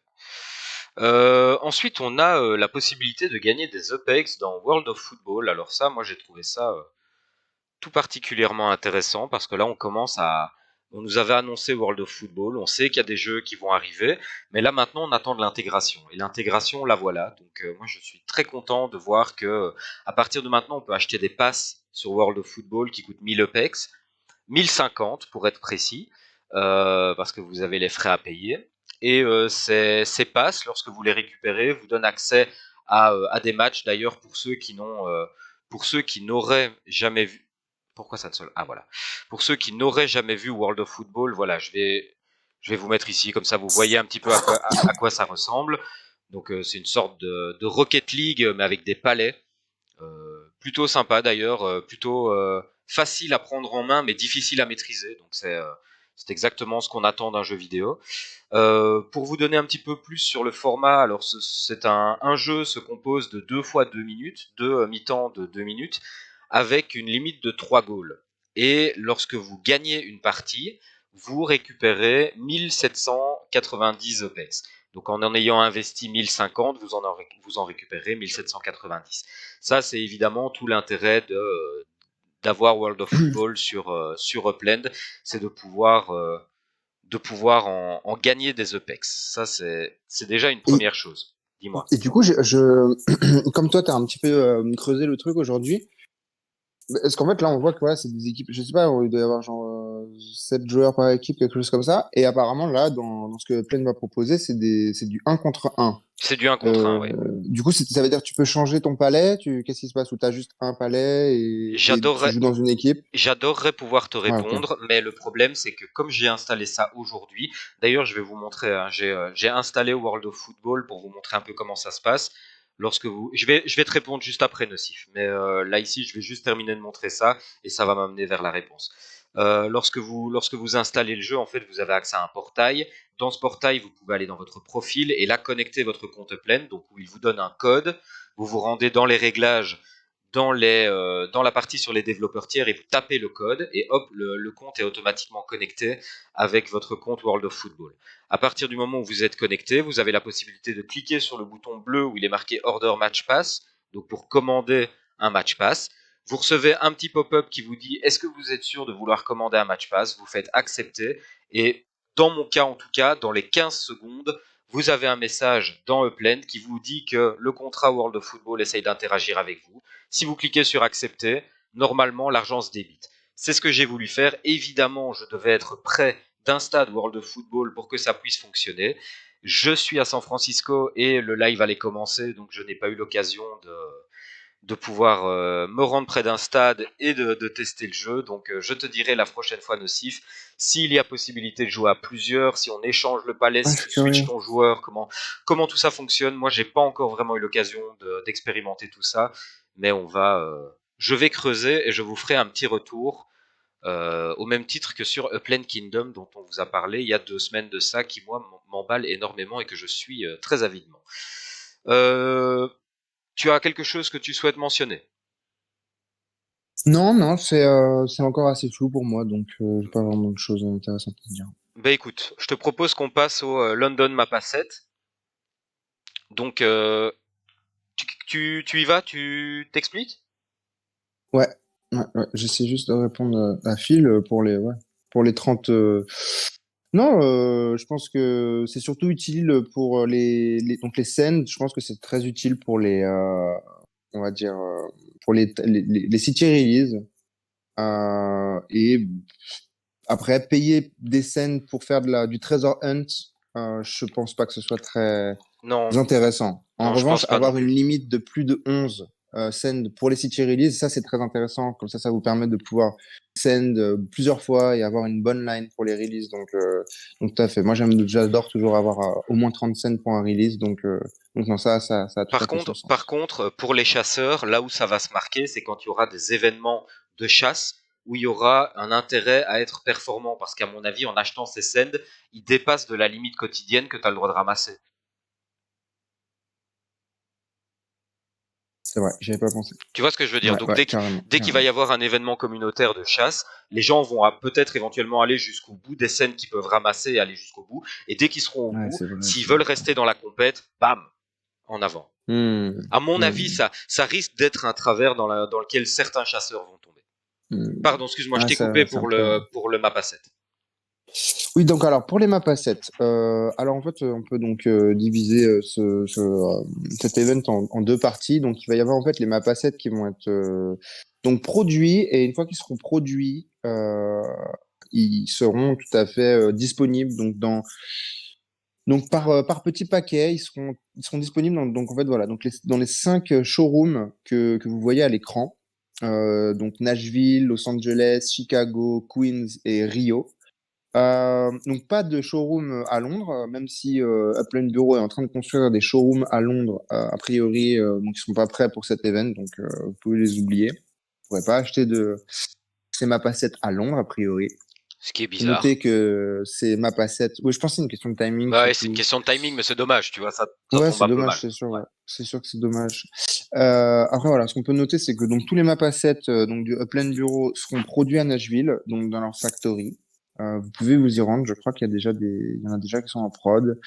Ensuite, on a la possibilité de gagner des UPX dans World of Football. Alors ça, moi j'ai trouvé ça tout particulièrement intéressant parce que là on nous avait annoncé World of Football, on sait qu'il y a des jeux qui vont arriver, mais là maintenant on attend de l'intégration et l'intégration la voilà. Donc moi je suis très content de voir que à partir de maintenant on peut acheter des passes sur World of Football qui coûtent 1000 EPEX, 1050 pour être précis, parce que vous avez les frais à payer. Et ces passes, lorsque vous les récupérez, vous donnent accès à des matchs. D'ailleurs, pour ceux qui n'auraient jamais vu, pourquoi ça ne se, ah voilà, pour ceux qui n'auraient jamais vu World of Football, voilà, je vais vous mettre ici, comme ça vous voyez un petit peu à quoi ça ressemble. Donc c'est une sorte de Rocket League, mais avec des palais. Plutôt sympa d'ailleurs, plutôt facile à prendre en main mais difficile à maîtriser. Donc c'est exactement ce qu'on attend d'un jeu vidéo. Pour vous donner un petit peu plus sur le format, alors c'est un jeu se compose de 2 fois 2 minutes, deux mi-temps de 2 minutes, avec une limite de 3 goals. Et lorsque vous gagnez une partie, vous récupérez 1790 OPEX. Donc en ayant investi 1050, vous en récupérez 1790. Ça, c'est évidemment tout l'intérêt d'avoir World of Football sur Upland, c'est de pouvoir en gagner des EPEX. Ça, c'est déjà une Et, première chose. Dis-moi. et du coup, comme toi, tu as un petit peu creusé le truc aujourd'hui. Parce qu'en fait, là, on voit que voilà, c'est des équipes, je sais pas, il doit y avoir genre 7 joueurs par équipe, quelque chose comme ça. Et apparemment, là, dans ce que Plane va proposer, c'est du un contre un. C'est du un contre un, Euh, oui. du coup, ça veut dire que tu peux changer ton palais. Qu'est-ce qui se passe? Ou tu as juste un palais et tu J'adorerais, joues dans une équipe? J'adorerais pouvoir te Ouais, ok. répondre, mais le problème c'est que comme j'ai installé ça aujourd'hui, d'ailleurs je vais vous montrer, hein, j'ai installé World of Football pour vous montrer un peu comment ça se passe. Je vais te répondre juste après Nocif, mais là ici je vais juste terminer de montrer ça et ça va m'amener vers la réponse. Lorsque vous installez le jeu, en fait, vous avez accès à un portail. Dans ce portail, vous pouvez aller dans votre profil et là connecter votre compte plein, donc où il vous donne un code. Vous vous rendez dans les réglages dans la partie sur les développeurs tiers et vous tapez le code et hop, le compte est automatiquement connecté avec votre compte World of Football. À partir du moment où vous êtes connecté, vous avez la possibilité de cliquer sur le bouton bleu où il est marqué Order Match Pass, donc pour commander un Match Pass. Vous recevez un petit pop-up qui vous dit est-ce que vous êtes sûr de vouloir commander un Match Pass. Vous faites accepter et dans mon cas en tout cas, dans les 15 secondes, vous avez un message dans Upland qui vous dit que le contrat World of Football essaye d'interagir avec vous. Si vous cliquez sur accepter, normalement l'argent se débite. C'est ce que j'ai voulu faire. Évidemment, je devais être près d'un stade World of Football pour que ça puisse fonctionner. Je suis à San Francisco et le live allait commencer, donc je n'ai pas eu l'occasion de pouvoir me rendre près d'un stade et de tester le jeu. Donc je te dirai la prochaine fois, Nocif, s'il y a possibilité de jouer à plusieurs, si on échange le palais, Ouais, si je tu suis curieux. switches ton joueur, comment tout ça fonctionne. Moi, j'ai pas encore vraiment eu l'occasion d'expérimenter tout ça, mais je vais creuser et je vous ferai un petit retour. Au même titre que sur Upland Kingdom dont on vous a parlé il y a 2 semaines de ça, qui moi m'emballe énormément et que je suis très avidement. Euh, Tu as quelque chose que tu souhaites mentionner? Non, non, c'est encore assez flou pour moi, donc j'ai pas vraiment de choses intéressantes à dire. Bah écoute, je te propose qu'on passe au London Map Asset. Donc, tu y vas, tu t'expliques? Ouais, ouais. J'essaie juste de répondre à Phil pour les 30. Non, je pense que c'est surtout utile pour donc les scènes. Je pense que c'est très utile pour on va dire, pour les city release. Et après, payer des scènes pour faire du treasure hunt, je pense pas que ce soit très Non, intéressant. En non, je revanche, pense pas non avoir une plus. limite de plus de 11 send pour les city release, ça c'est très intéressant. Comme ça vous permet de pouvoir send plusieurs fois et avoir une bonne line pour les releases. Donc tout à fait. Moi j'adore toujours avoir au moins 30 cents pour un release. Donc non, ça a tout à fait son Par sens. contre, pour les chasseurs, là où ça va se marquer, c'est quand il y aura des événements de chasse où il y aura un intérêt à être performant. Parce qu'à mon avis, en achetant ces sends, ils dépassent de la limite quotidienne que tu as le droit de ramasser. C'est vrai, j'y avais pas pensé. Tu vois ce que je veux dire? Ouais, Donc ouais, carrément, dès qu'il va carrément. y avoir un événement communautaire de chasse, les gens vont peut-être éventuellement aller jusqu'au bout des scènes qu'ils peuvent ramasser et aller jusqu'au bout. Et dès qu'ils seront au Ouais, bout, c'est vrai s'ils aussi. veulent rester dans la compète, bam, en avant. Hmm, À mon avis, hmm, ça risque d'être un travers dans lequel certains chasseurs vont tomber. hmm. Pardon, excuse-moi, je Ah, t'ai coupé ça me plairait. pour le map asset. Oui, donc alors pour les map assets, alors en fait on peut donc diviser cet event en deux parties. Donc il va y avoir en fait les map assets qui vont être donc produits et une fois qu'ils seront produits, ils seront tout à fait disponibles donc par petit paquet, ils seront disponibles donc en fait voilà donc dans les 5 showrooms que vous voyez à l'écran. Donc Nashville, Los Angeles, Chicago, Queens et Rio. Donc pas de showroom à Londres, même si Upland Bureau est en train de construire des showrooms à Londres, a priori, donc ils sont pas prêts pour cet event, donc vous pouvez les oublier. Vous pourrez pas acheter de ces map assets à Londres, a priori. Ce qui est Faut noter bizarre. que ces map assets, oui, je pense que c'est une question de timing Bah ouais, c'est une surtout. question de timing, mais c'est dommage, tu vois, ça Ouais, tombe c'est un peu dommage, mal. c'est sûr, Ouais. ouais. C'est sûr que c'est dommage. Après, voilà, ce qu'on peut noter, c'est que donc tous les map assets donc du Upland Bureau seront produits à Nashville, donc dans leur factory. Vous pouvez vous y rendre. Je crois qu'il y a déjà il y en a déjà qui sont en prod.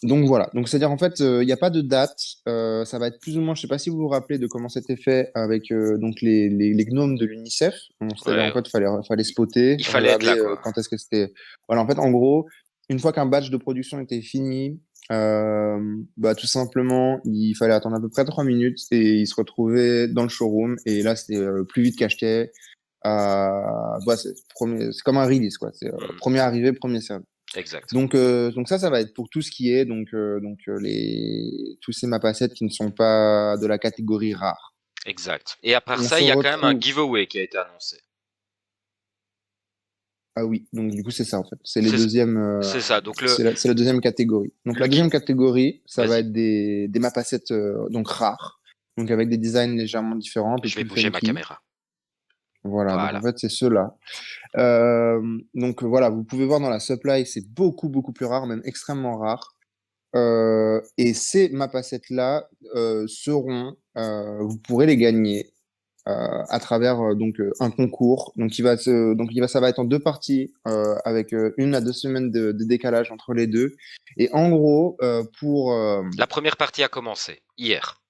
Donc voilà. Donc c'est-à-dire en fait, il n'y a pas de date. Ça va être plus ou moins. Je sais pas si vous vous rappelez de comment c'était fait avec donc les gnomes de l'UNICEF. Donc, c'est-à-dire en Ouais, fait, fallait spotter, il fallait être là, regarder quoi. quand est-ce que c'était. Voilà. En fait, en gros, une fois qu'un batch de production était fini, bah tout simplement, il fallait attendre à peu près 3 minutes et il se retrouvait dans le showroom. Et là, c'était plus vite qu'acheté. Bah, c'est comme un release quoi. C'est Mhm. premier arrivé, premier servi. Exact. Donc ça va être pour tout ce qui est tous ces map assets qui ne sont pas de la catégorie rare. Exact. Et à part On ça, se il y a quand même un retrouve. giveaway qui a été annoncé. Ah oui, donc du coup c'est ça en fait. C'est les C'est deuxièmes, c'est ça. Donc c'est la deuxième catégorie. Donc le la gui- deuxième catégorie, ça va Vas-y, être des map assets donc rares, donc avec des designs légèrement différents, un peu je vais plus bouger ma funky. caméra. Voilà, donc en Voilà. fait c'est ceux-là. Donc voilà, vous pouvez voir dans la supply, c'est beaucoup plus rare, même extrêmement rare. Et ces map assets-là vous pourrez les gagner à travers un concours. Ça va être en deux parties avec 1 à 2 semaines de décalage entre les deux. Et en gros, La première partie a commencé hier.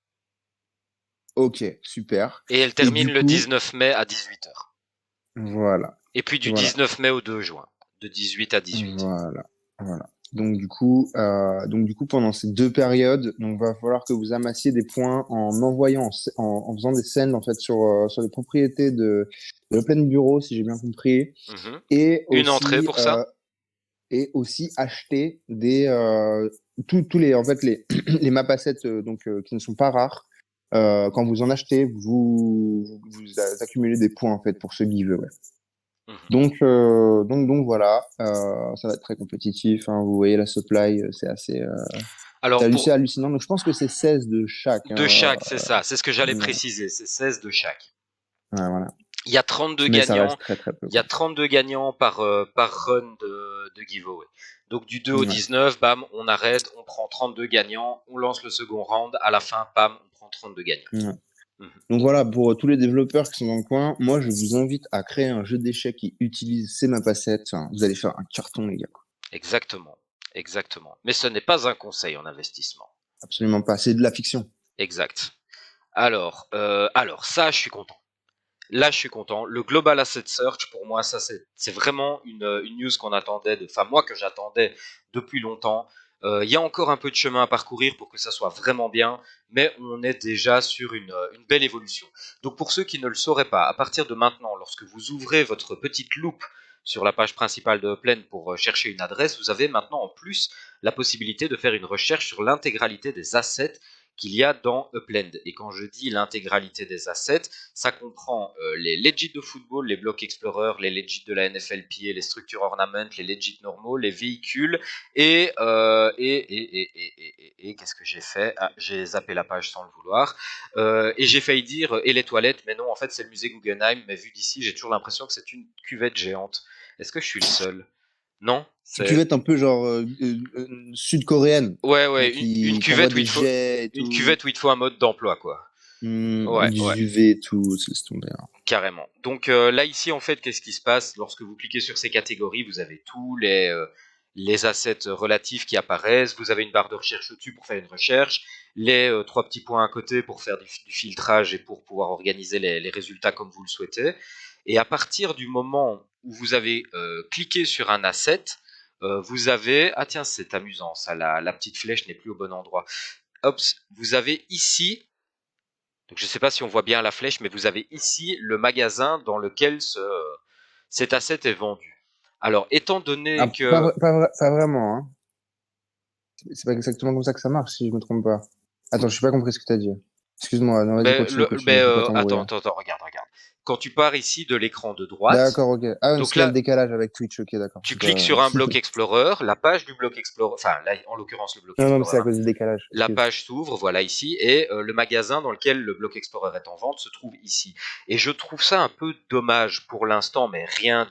ok, super. Et elle Et termine du le coup, 19 mai à 18h. voilà, Et puis du voilà, 19 mai au 2 juin. De 18 à 18. voilà, voilà. Donc du coup, pendant ces deux périodes, donc va falloir que vous amassiez des points en envoyant, en faisant des scènes en fait sur les propriétés de l'Open Bureau, si j'ai bien compris, Mhm. et Une entrée aussi pour ça. acheter tous les en fait les les map assets qui ne sont pas rares. Quand vous en achetez, vous accumulez des points en fait pour ce giveaway. Mhm. Donc voilà, ça va être très compétitif, hein. Vous voyez la supply, c'est Alors assez pour hallucinant. Donc je pense que c'est 16 de chaque, de hein. chaque, c'est ça. C'est ce que j'allais Ouais, préciser. C'est 16 de chaque. ouais, voilà. Il y a 32 Mais ça gagnants. reste très très peu, Il y a quoi. 32 gagnants par run de giveaway. Donc du 2 au Ouais. 19, bam, on arrête, on prend 32 gagnants, on lance le second round, à la fin, bam, on prend 32 gagnants. Ouais. Mhm. Donc voilà, pour tous les développeurs qui sont dans le coin, moi je vous invite à créer un jeu d'échecs qui utilise ces mapassets. Enfin, vous allez faire un carton, les gars, quoi. Exactement. Exactement. Mais ce n'est pas un conseil en investissement. Absolument pas. C'est de la fiction. Exact. Alors ça, je suis content. Là, je suis content. Le Global Asset Search, pour moi, ça c'est vraiment une news qu'on attendait, enfin moi que j'attendais depuis longtemps. Il y a encore un peu de chemin à parcourir pour que ça soit vraiment bien, mais on est déjà sur une belle évolution. Donc pour ceux qui ne le sauraient pas, à partir de maintenant, lorsque vous ouvrez votre petite loupe sur la page principale de Upland pour chercher une adresse, vous avez maintenant en plus la possibilité de faire une recherche sur l'intégralité des assets qu'il y a dans Upland. Et quand je dis l'intégralité des assets, ça comprend les legit de football, les block explorer, les legit de la NFLPA, les structure ornament, les legit normaux, les véhicules et qu'est-ce que j'ai fait? Ah, j'ai zappé la page sans le vouloir. Et j'ai failli dire et les toilettes, mais non, en fait c'est le musée Guggenheim, mais vu d'ici, j'ai toujours l'impression que c'est une cuvette géante. Est-ce que je suis le seul? Non, C'est une cuvette un peu genre sud-coréenne, ouais, donc ouais, qui envoie des jets et une tout. cuvette où il te faut un mode d'emploi, quoi. Ouais, Du ouais. UV et tout, c'est laisse tomber, hein. Carrément. Donc là ici en fait qu'est-ce qui se passe lorsque vous cliquez sur ces catégories, vous avez tous les assets relatifs qui apparaissent, vous avez une barre de recherche au-dessus pour faire une recherche, les trois petits points à côté pour faire du filtrage et pour pouvoir organiser les résultats comme vous le souhaitez. Et à partir du moment où vous avez cliqué sur un asset, vous avez ah tiens c'est amusant ça la petite flèche n'est plus au bon endroit. Hop, vous avez ici donc je ne sais pas si on voit bien la flèche, mais vous avez ici le magasin dans lequel cet asset est vendu. Alors, étant donné Ah, pas, que... vra- pas, vra- pas vraiment, hein. C'est pas exactement comme ça que ça marche, si je me trompe pas. Attends, je n'ai pas compris ce que tu as dit. Excuse-moi, non, vas-y, continue, je veux pas attends, t'embrouiller. attends, attends, regarde, regarde. Quand tu pars ici de l'écran de droite, D'accord, ok. Ah, parce donc qu'il y a le là, décalage avec Twitch, ok, d'accord. tu C'est cliques pas... sur un bloc Explorer, la page du bloc Explorer, enfin là, en l'occurrence le bloc Non, non, mais c'est Explorer, à hein, cause du décalage, la excuse. page s'ouvre, voilà ici, et le magasin dans lequel le bloc Explorer est en vente se trouve ici. Et je trouve ça un peu dommage pour l'instant, mais rien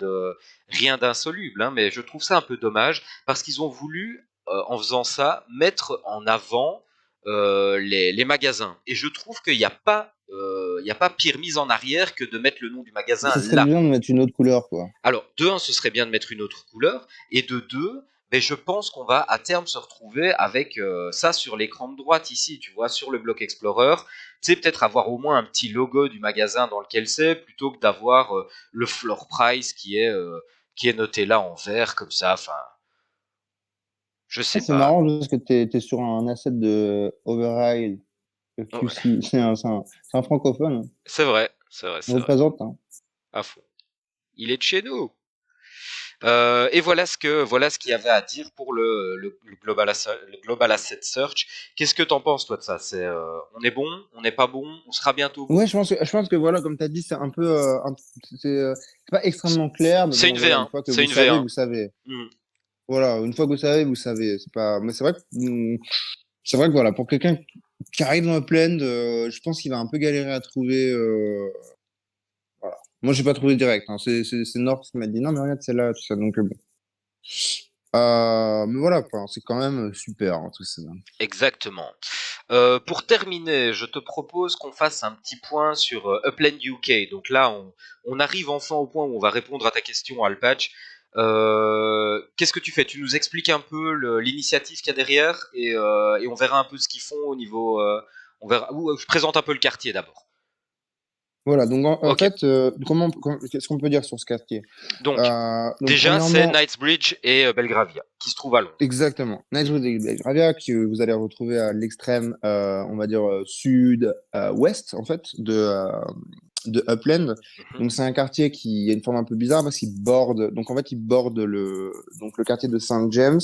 d'insoluble, hein, mais je trouve ça un peu dommage parce qu'ils ont voulu, en faisant ça, mettre en avant les magasins. Et je trouve qu'il n'y a pas, il y a pas pire mise en arrière que de mettre le nom du magasin Ça serait là. bien de mettre une autre couleur, quoi. Alors, de un, ce serait bien de mettre une autre couleur, et de deux, mais je pense qu'on va à terme se retrouver avec ça sur l'écran de droite ici, tu vois, sur le bloc Explorer. Tu sais, peut-être avoir au moins un petit logo du magasin dans lequel c'est, plutôt que d'avoir le floor price qui est noté là en vert comme ça. Enfin, je Ah, sais c'est pas. marrant parce que t'es sur un asset de Overile Ouais, QC. C'est un francophone, hein. c'est vrai, c'est vrai, On c'est vrai. représente, hein. À fond. Il est de chez nous. Et voilà ce qu'il y avait à dire pour le Global Asset Search. Qu'est-ce que t'en penses toi de ça? On est bon, on n'est pas bon, on sera bientôt Ouais, bon. je pense que voilà, comme tu as dit, c'est un peu, c'est pas extrêmement clair, mais C'est bon, une voilà, une V1, fois que c'est vous une savez, V1. vous savez. Hmm. Voilà, une fois que vous savez, vous savez. C'est pas, mais c'est vrai que voilà, pour quelqu'un qui arrive dans le blend, je pense qu'il va un peu galérer à trouver, voilà. Moi, j'ai pas trouvé direct, hein. C'est Nord qui m'a dit, non, mais regarde, c'est là, tout ça, donc, bon. Mais voilà, enfin, c'est quand même super, hein, tout ça. Exactement. Pour terminer, je te propose qu'on fasse un petit point sur Upland UK. Donc là, on arrive enfin au point où on va répondre à ta question, Alpatch. Qu'est-ce que tu fais? Tu nous expliques un peu l'initiative qu'il y a derrière et on verra un peu ce qu'ils font au niveau. On verra. Ou je présente un peu le quartier d'abord. Voilà, donc en Ok. fait, qu'est-ce qu'on peut dire sur ce quartier? Donc, Donc déjà, c'est premièrement, Knightsbridge et Belgravia qui se trouvent à Londres. exactement. Knightsbridge et Belgravia, que vous allez retrouver à l'extrême, on va dire, sud-ouest, en fait, de Upland. Mhm, Donc, c'est un quartier qui a une forme un peu bizarre parce qu'il borde, donc en fait, il borde donc le quartier de Saint James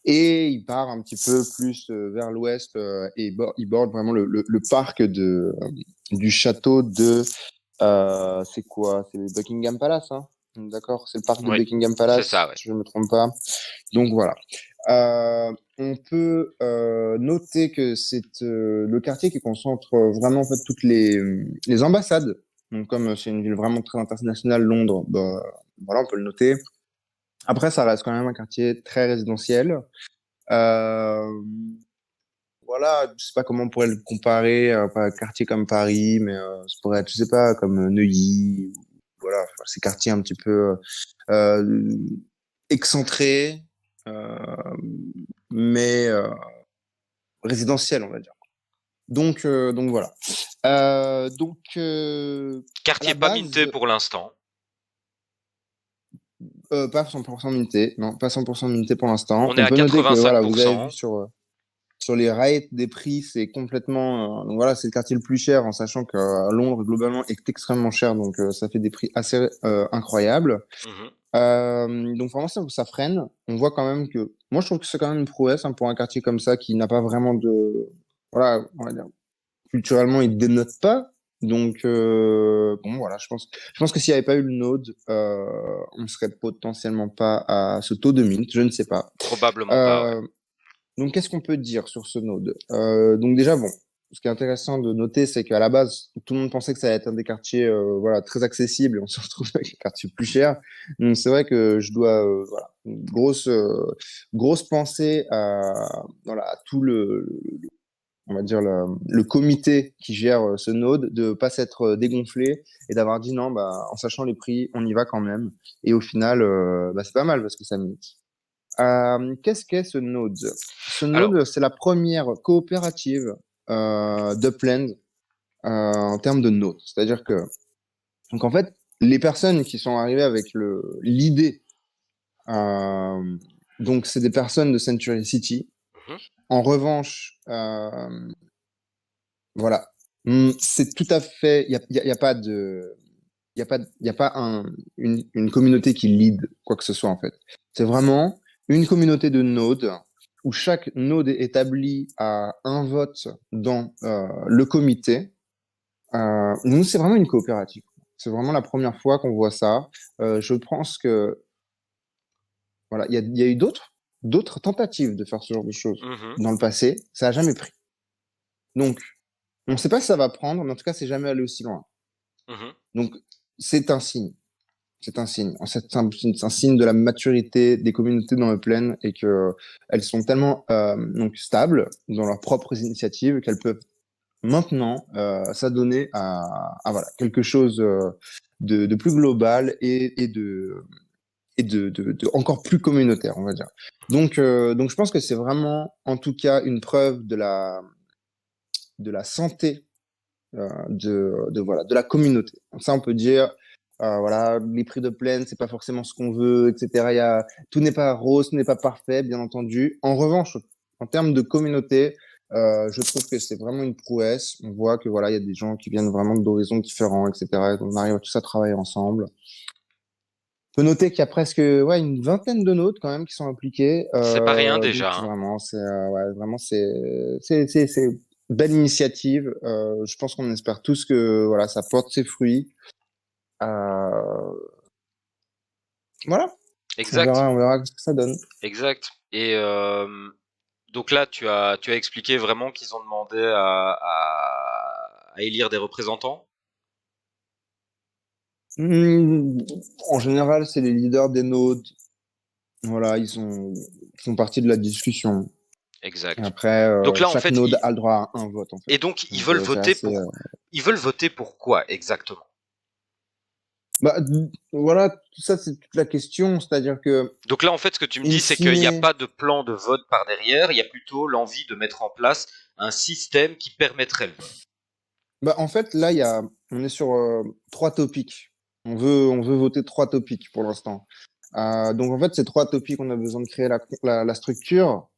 et il part un petit peu plus vers l'ouest et il borde vraiment le parc du château de, c'est quoi? C'est Buckingham Palace, hein? D'accord? C'est le parc de oui, Buckingham c'est Palace, ça, ouais. si je ne me trompe pas. Donc voilà. On peut noter que c'est le quartier qui concentre vraiment en fait toutes les ambassades. Donc comme c'est une ville vraiment très internationale, Londres, bah, voilà, on peut le noter. Après, ça reste quand même un quartier très résidentiel. Euh, voilà, je sais pas comment on pourrait le comparer à un quartier comme Paris, mais ça pourrait être, je sais pas, comme Neuilly. Voilà, enfin, ces quartiers un petit peu euh, excentrés, euh, mais résidentiels, on va dire. Donc voilà. À Quartier la pas minté base, pour l'instant. pas 100% minté, non, pas 100% minté pour l'instant. On est On à peut noter que voilà, vous avez vu 85%. sur les rates des prix, c'est complètement. Donc voilà, c'est le quartier le plus cher, en sachant que Londres globalement est extrêmement cher, donc ça fait des prix assez incroyables. Mhm. Donc vraiment ça freine. On voit quand même que, moi je trouve que c'est quand même une prouesse hein, pour un quartier comme ça qui n'a pas vraiment de, voilà, on va dire, culturellement il dénote pas. Donc bon voilà, je pense que s'il n'y avait pas eu le Node, on serait potentiellement pas à ce taux de mint, je ne sais pas. Probablement pas, ouais. Euh, donc, qu'est-ce qu'on peut dire sur ce node? Donc déjà, bon, ce qui est intéressant de noter, c'est qu'à la base, tout le monde pensait que ça allait être un des quartiers voilà, très accessibles et on se retrouve avec un quartier plus cher. Donc c'est vrai que je dois voilà, une grosse pensée voilà, à tout on va dire le comité qui gère ce node de pas s'être dégonflé et d'avoir dit non, bah, en sachant les prix, on y va quand même. Et au final, bah, c'est pas mal parce que ça mint. Qu'est-ce qu'est ce node? Ce Alors, node, c'est la première coopérative d'Upland en termes de node. C'est-à-dire que, donc en fait, les personnes qui sont arrivées avec l'idée, euh, donc c'est des personnes de Century City. mhm, En revanche, voilà, c'est tout à fait, y a pas de, y a pas une communauté qui lead quoi que ce soit en fait. C'est vraiment une communauté de nodes où chaque node est établi à un vote dans le comité. Nous, c'est vraiment une coopérative. C'est vraiment la première fois qu'on voit ça. Je pense que voilà, il y a eu d'autres tentatives de faire ce genre de choses mhm, dans le passé. Ça a jamais pris. Donc, on ne sait pas si ça va prendre, mais en tout cas, c'est jamais allé aussi loin. mhm. Donc, c'est un signe. C'est un signe. C'est un signe de la maturité des communautés dans le plaine et que elles sont tellement donc stables dans leurs propres initiatives qu'elles peuvent maintenant s'adonner à voilà quelque chose de plus global et de encore plus communautaire, on va dire. Donc je pense que c'est vraiment, en tout cas, une preuve de la santé voilà, de la communauté. Donc ça, on peut dire, voilà, les prix de plaine, c'est pas forcément ce qu'on veut, etc. Tout n'est pas rose, tout n'est pas parfait, bien entendu. En revanche, en termes de communauté, je trouve que c'est vraiment une prouesse. On voit que voilà, il y a des gens qui viennent vraiment d'horizons différents, etc. Et on arrive tous à travailler ensemble. On peut noter qu'il y a presque ouais, une vingtaine de nôtres quand même qui sont impliqués. C'est pas rien Donc déjà, hein. vraiment, ouais, vraiment c'est belle initiative. Je pense qu'on espère tous que voilà, ça porte ses fruits. Euh, voilà, Exact, on verra ce que ça donne. exact. Et donc là, tu as expliqué vraiment qu'ils ont demandé à élire des représentants. Hmm, en général, c'est les leaders des nodes. Voilà, ils font partie de la discussion. Et Exact. après, Donc là, en chaque fait, node a le droit à un vote en fait. et donc Donc c'est assez. ils veulent voter pour quoi exactement? Bah, voilà, tout ça c'est toute la question. C'est-à-dire que Donc là, en fait, ce que tu me in dis, c'est qu'il n'y a fine, pas de plan de vote par derrière, il y a plutôt l'envie de mettre en place un système qui permettrait le vote. bah, en fait, là, on est sur trois topics. On veut voter trois topics pour l'instant. Donc, en fait, ces trois topics, on a besoin de créer la structure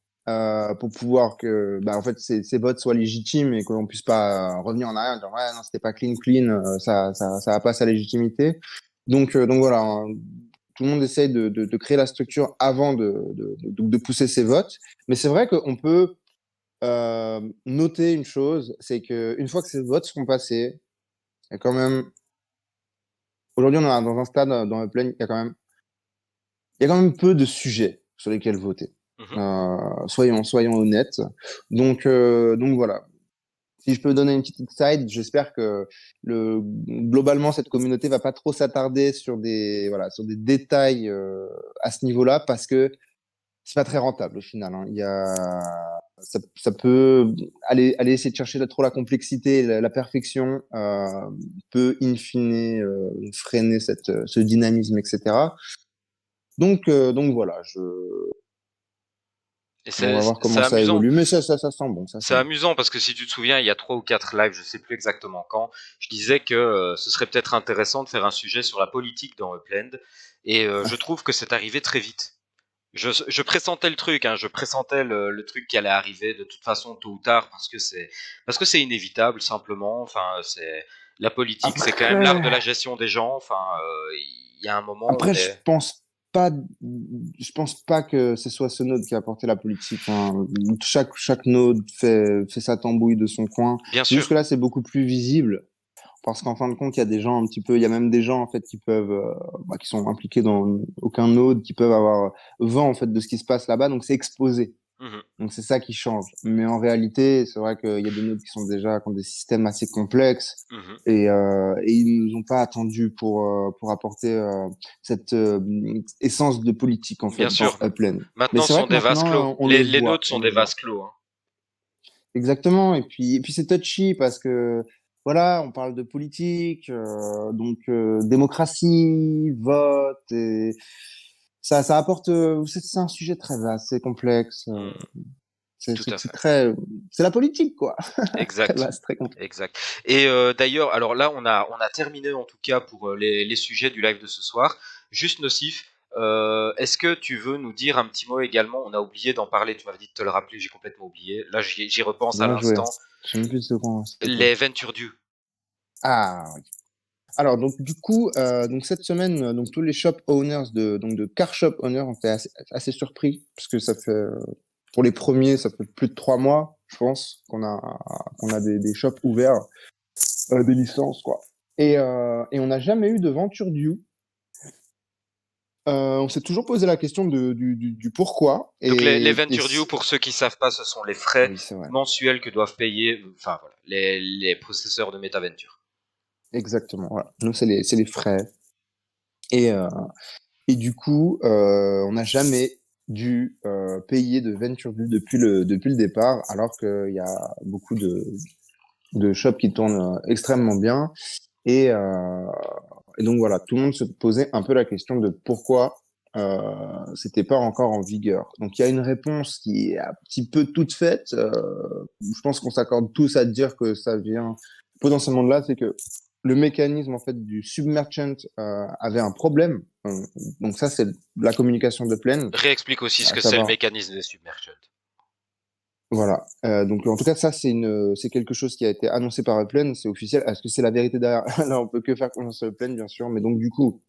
pour pouvoir que, bah, en fait, ces votes soient légitimes et qu'on puisse pas revenir en arrière et dire, ouais, non, c'était pas clean, ça a pas sa légitimité. Donc voilà, hein, tout le monde essaye de créer la structure avant de pousser ses votes. Mais c'est vrai qu'on peut noter une chose, c'est que une fois que ces votes seront passés, il y a quand même, aujourd'hui, on est dans un stade dans le plein, il y a quand même peu de sujets sur lesquels voter. Mhm. Soyons honnêtes. Donc voilà. Si je peux donner une petite insight, j'espère que globalement, cette communauté va pas trop s'attarder sur voilà, sur des détails à ce niveau-là parce que c'est pas très rentable au final, hein. Ça peut aller essayer de chercher trop la complexité, la perfection peut in fine freiner ce dynamisme, etc. Donc voilà, Et on va voir c'est comment ça amusant. évolue, mais ça sent bon, ça C'est sent bon. amusant parce que si tu te souviens, il y a 3 ou 4 lives, je sais plus exactement quand, je disais que ce serait peut-être intéressant de faire un sujet sur la politique dans Upland. Et je trouve que c'est arrivé très vite. Je pressentais le truc, hein, je pressentais le truc qui allait arriver de toute façon tôt ou tard parce que c'est inévitable simplement. Enfin, c'est la politique, c'est quand même l'art de la Après, gestion des gens. Enfin, il y a un moment où après, pas, je pense pas que ce soit ce node qui a apporté la politique, hein. Chaque node fait sa tambouille de son coin. bien C'est juste que sûr. là, c'est beaucoup plus visible. Parce qu'en fin de compte, il y a des gens un petit peu, il y a même des gens en fait qui peuvent, qui sont impliqués dans aucun node, qui peuvent avoir vent en fait de ce qui se passe là-bas, donc c'est exposé. Mhm, Donc c'est ça qui change. Mais en réalité, c'est vrai qu'il y a des nodes qui sont déjà qui ont des systèmes assez complexes mhm. et ils nous ont pas attendu pour apporter cette essence de politique en Bien fait dans sûr. Upland. Mais Maintenant, ce c'est vrai sont que des vases clos. maintenant on le Les voit, nôtres sont on le des vases voit. clos, hein. Exactement. Et puis c'est touchy parce que voilà, on parle de politique, démocratie, vote, et ça apporte. C'est un sujet très vaste, c'est complexe, Mhm, tout à c'est fait. très, c'est la politique quoi, très Exact. vaste, très complexe. Exact. Et d'ailleurs, alors là, on a terminé en tout cas pour les sujets du live de ce soir. Juste Nocif, est-ce que tu veux nous dire un petit mot également? On a oublié d'en parler, tu m'avais dit de te le rappeler, j'ai complètement oublié. Là, j'y repense à Bien joué. l'instant. Je sais même plus de quoi c'était quoi. Les Venture Due. Ah oui. Alors donc du coup, donc cette semaine, donc tous les shop owners de car shop owners ont été assez surpris parce que ça fait pour les premiers, ça fait plus de 3 mois, je pense, qu'on a des shops ouverts, des licences quoi. Et on n'a jamais eu de venture due. On s'est toujours posé la question du pourquoi. Donc les Venture Due, pour ceux qui savent pas, ce sont les frais Oui, c'est vrai. mensuels que doivent payer, enfin voilà, les processeurs de MetaVenture. Exactement. Voilà. Nous, c'est les frais. Et, euh, et du coup, on n'a jamais dû payer de venture due depuis le départ, alors qu'il y a beaucoup de shops qui tournent extrêmement bien. Et, euh, et donc voilà, tout le monde se posait un peu la question de pourquoi. c'était pas encore en vigueur. Donc il y a une réponse qui est un petit peu toute faite. Je pense qu'on s'accorde tous à dire que ça vient potentiellement de là, c'est que le mécanisme en fait du submergent avait un problème. Donc ça c'est la communication de plaine, Réexplique aussi ce à que c'est le savoir mécanisme des submerged. voilà. Donc en tout cas ça c'est quelque chose qui a été annoncé par Upland, c'est officiel. Est-ce que c'est la vérité derrière? Là on peut que faire confiance à Upland bien sûr, mais donc du coup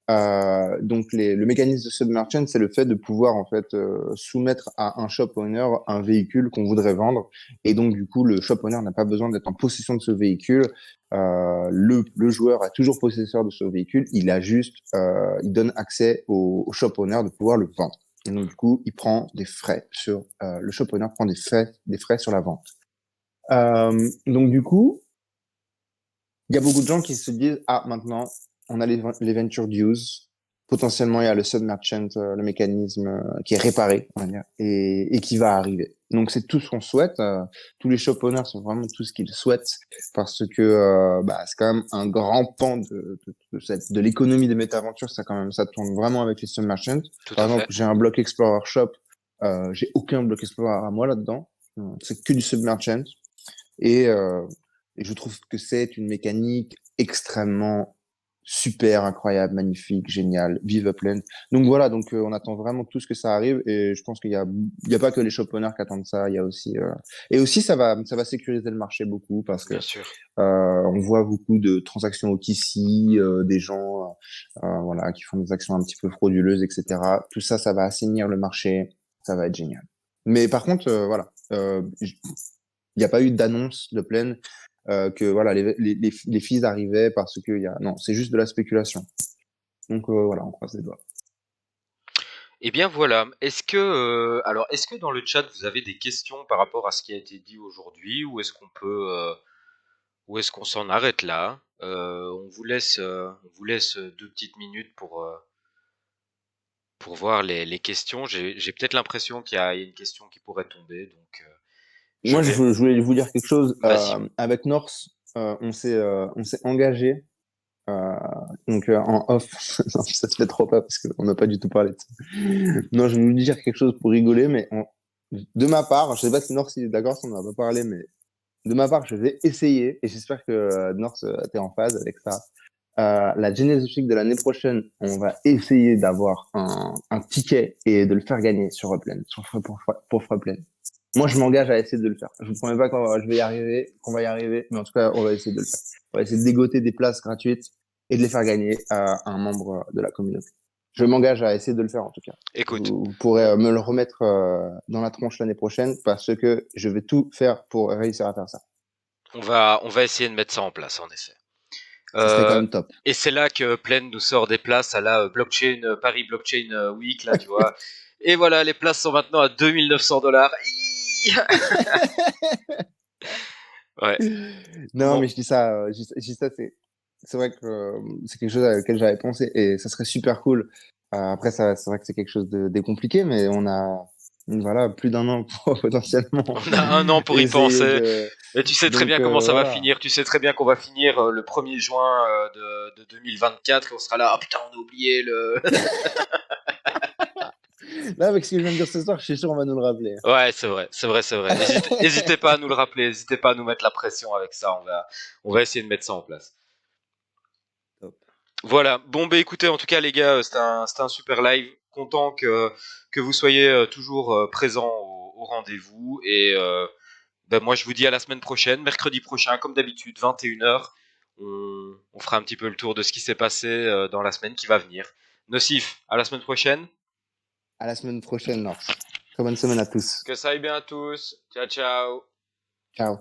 le mécanisme de submerchant, c'est le fait de pouvoir en fait soumettre à un shop owner un véhicule qu'on voudrait vendre, et donc du coup le shop owner n'a pas besoin d'être en possession de ce véhicule. Le joueur est toujours possesseur de ce véhicule, il donne accès au shop owner de pouvoir le vendre. Et donc du coup, il prend des frais sur le shop owner prend des frais sur la vente. Donc du coup, il y a beaucoup de gens qui se disent, ah, maintenant, on a les venture dues. Potentiellement, il y a le submergent, le mécanisme qui est réparé, on va dire, et qui va arriver. Donc, c'est tout ce qu'on souhaite. Tous les shop owners sont vraiment tout ce qu'ils souhaitent parce que c'est quand même un grand pan de l'économie des méta-aventures. Ça, quand même, ça tourne vraiment avec les submergents. Tout Par à exemple, fait. j'ai un block explorer shop. J'ai aucun block explorer à moi là-dedans. C'est que du submergent. Et, euh, et je trouve que c'est une mécanique extrêmement super, incroyable, magnifique, géniale. Vive Upland. Donc voilà, donc on attend vraiment tout ce que ça arrive et je pense il y a pas que les shop owners qui attendent ça, il y a aussi et aussi ça va sécuriser le marché beaucoup parce que Bien sûr. on voit beaucoup de transactions OTC, des gens voilà qui font des actions un petit peu frauduleuses, etc. Tout ça, ça va assainir le marché, ça va être génial. Mais par contre, voilà, il n'y a pas eu d'annonce de pleine que voilà les fees arrivaient parce que non, c'est juste de la spéculation. Donc voilà, on croise les doigts. Eh bien voilà. Est-ce que dans le chat vous avez des questions par rapport à ce qui a été dit aujourd'hui, ou ou est-ce qu'on s'en arrête là? On vous laisse 2 petites minutes pour voir les questions. J'ai peut-être l'impression qu'il y a une question qui pourrait tomber, donc je Moi, vais. je voulais vous dire quelque chose. Vas-y. Avec Norse, on s'est engagé. Euh, en off, non, ça se fait trop pas parce qu'on n'a pas du tout parlé de ça. Non, je vais vous dire quelque chose pour rigoler, de ma part, je sais pas si Norse est d'accord, si on en a pas parlé, mais de ma part, je vais essayer et j'espère que Norse t'es en phase avec ça. La Genesis Week de l'année prochaine, on va essayer d'avoir un ticket et de le faire gagner sur Upland, pour Upland. Moi, je m'engage à essayer de le faire. Je vous promets pas je vais y arriver, qu'on va y arriver, mais en tout cas, on va essayer de le faire. On va essayer de dégoter des places gratuites et de les faire gagner à un membre de la communauté. Je m'engage à essayer de le faire en tout cas. Écoute, Vous pourrez me le remettre dans la tronche l'année prochaine parce que je vais tout faire pour réussir à faire ça. on va essayer de mettre ça en place, en effet. Ça serait quand Euh, même top. et c'est là que Plaine nous sort des places à la blockchain Paris Blockchain Week, là, tu vois. Et voilà, les places sont maintenant à 2 900 $. Ouais. Non, Bon, mais je dis ça, c'est vrai que c'est quelque chose à laquelle j'avais pensé et ça serait super cool. Après, ça, c'est vrai que c'est quelque chose de compliqué, mais on a, voilà, plus d'un an pour potentiellement on a un an pour y essayer penser. de, Et tu sais très donc bien comment ça va voilà. finir. Tu sais très bien qu'on va finir le 1er juin de 2024 et on sera là. Ah putain, on a oublié le. Là, avec ce que je viens de dire ce soir, je suis sûr on va nous le rappeler. Ouais, c'est vrai, c'est vrai, c'est vrai. Hésitez pas à nous le rappeler, n'hésitez pas à nous mettre la pression avec ça. On va essayer de mettre ça en place. Top. Voilà. Bon, bah écoutez, en tout cas, les gars, c'était un super live. Content que vous soyez toujours présents au rendez-vous. Et ben, moi, je vous dis à la semaine prochaine, mercredi prochain, comme d'habitude, 21h. On fera un petit peu le tour de ce qui s'est passé dans la semaine qui va venir. Nocif, à la semaine prochaine. À la semaine prochaine, Nors. Très bonne semaine à tous. Que ça aille bien à tous. Ciao, ciao. Ciao.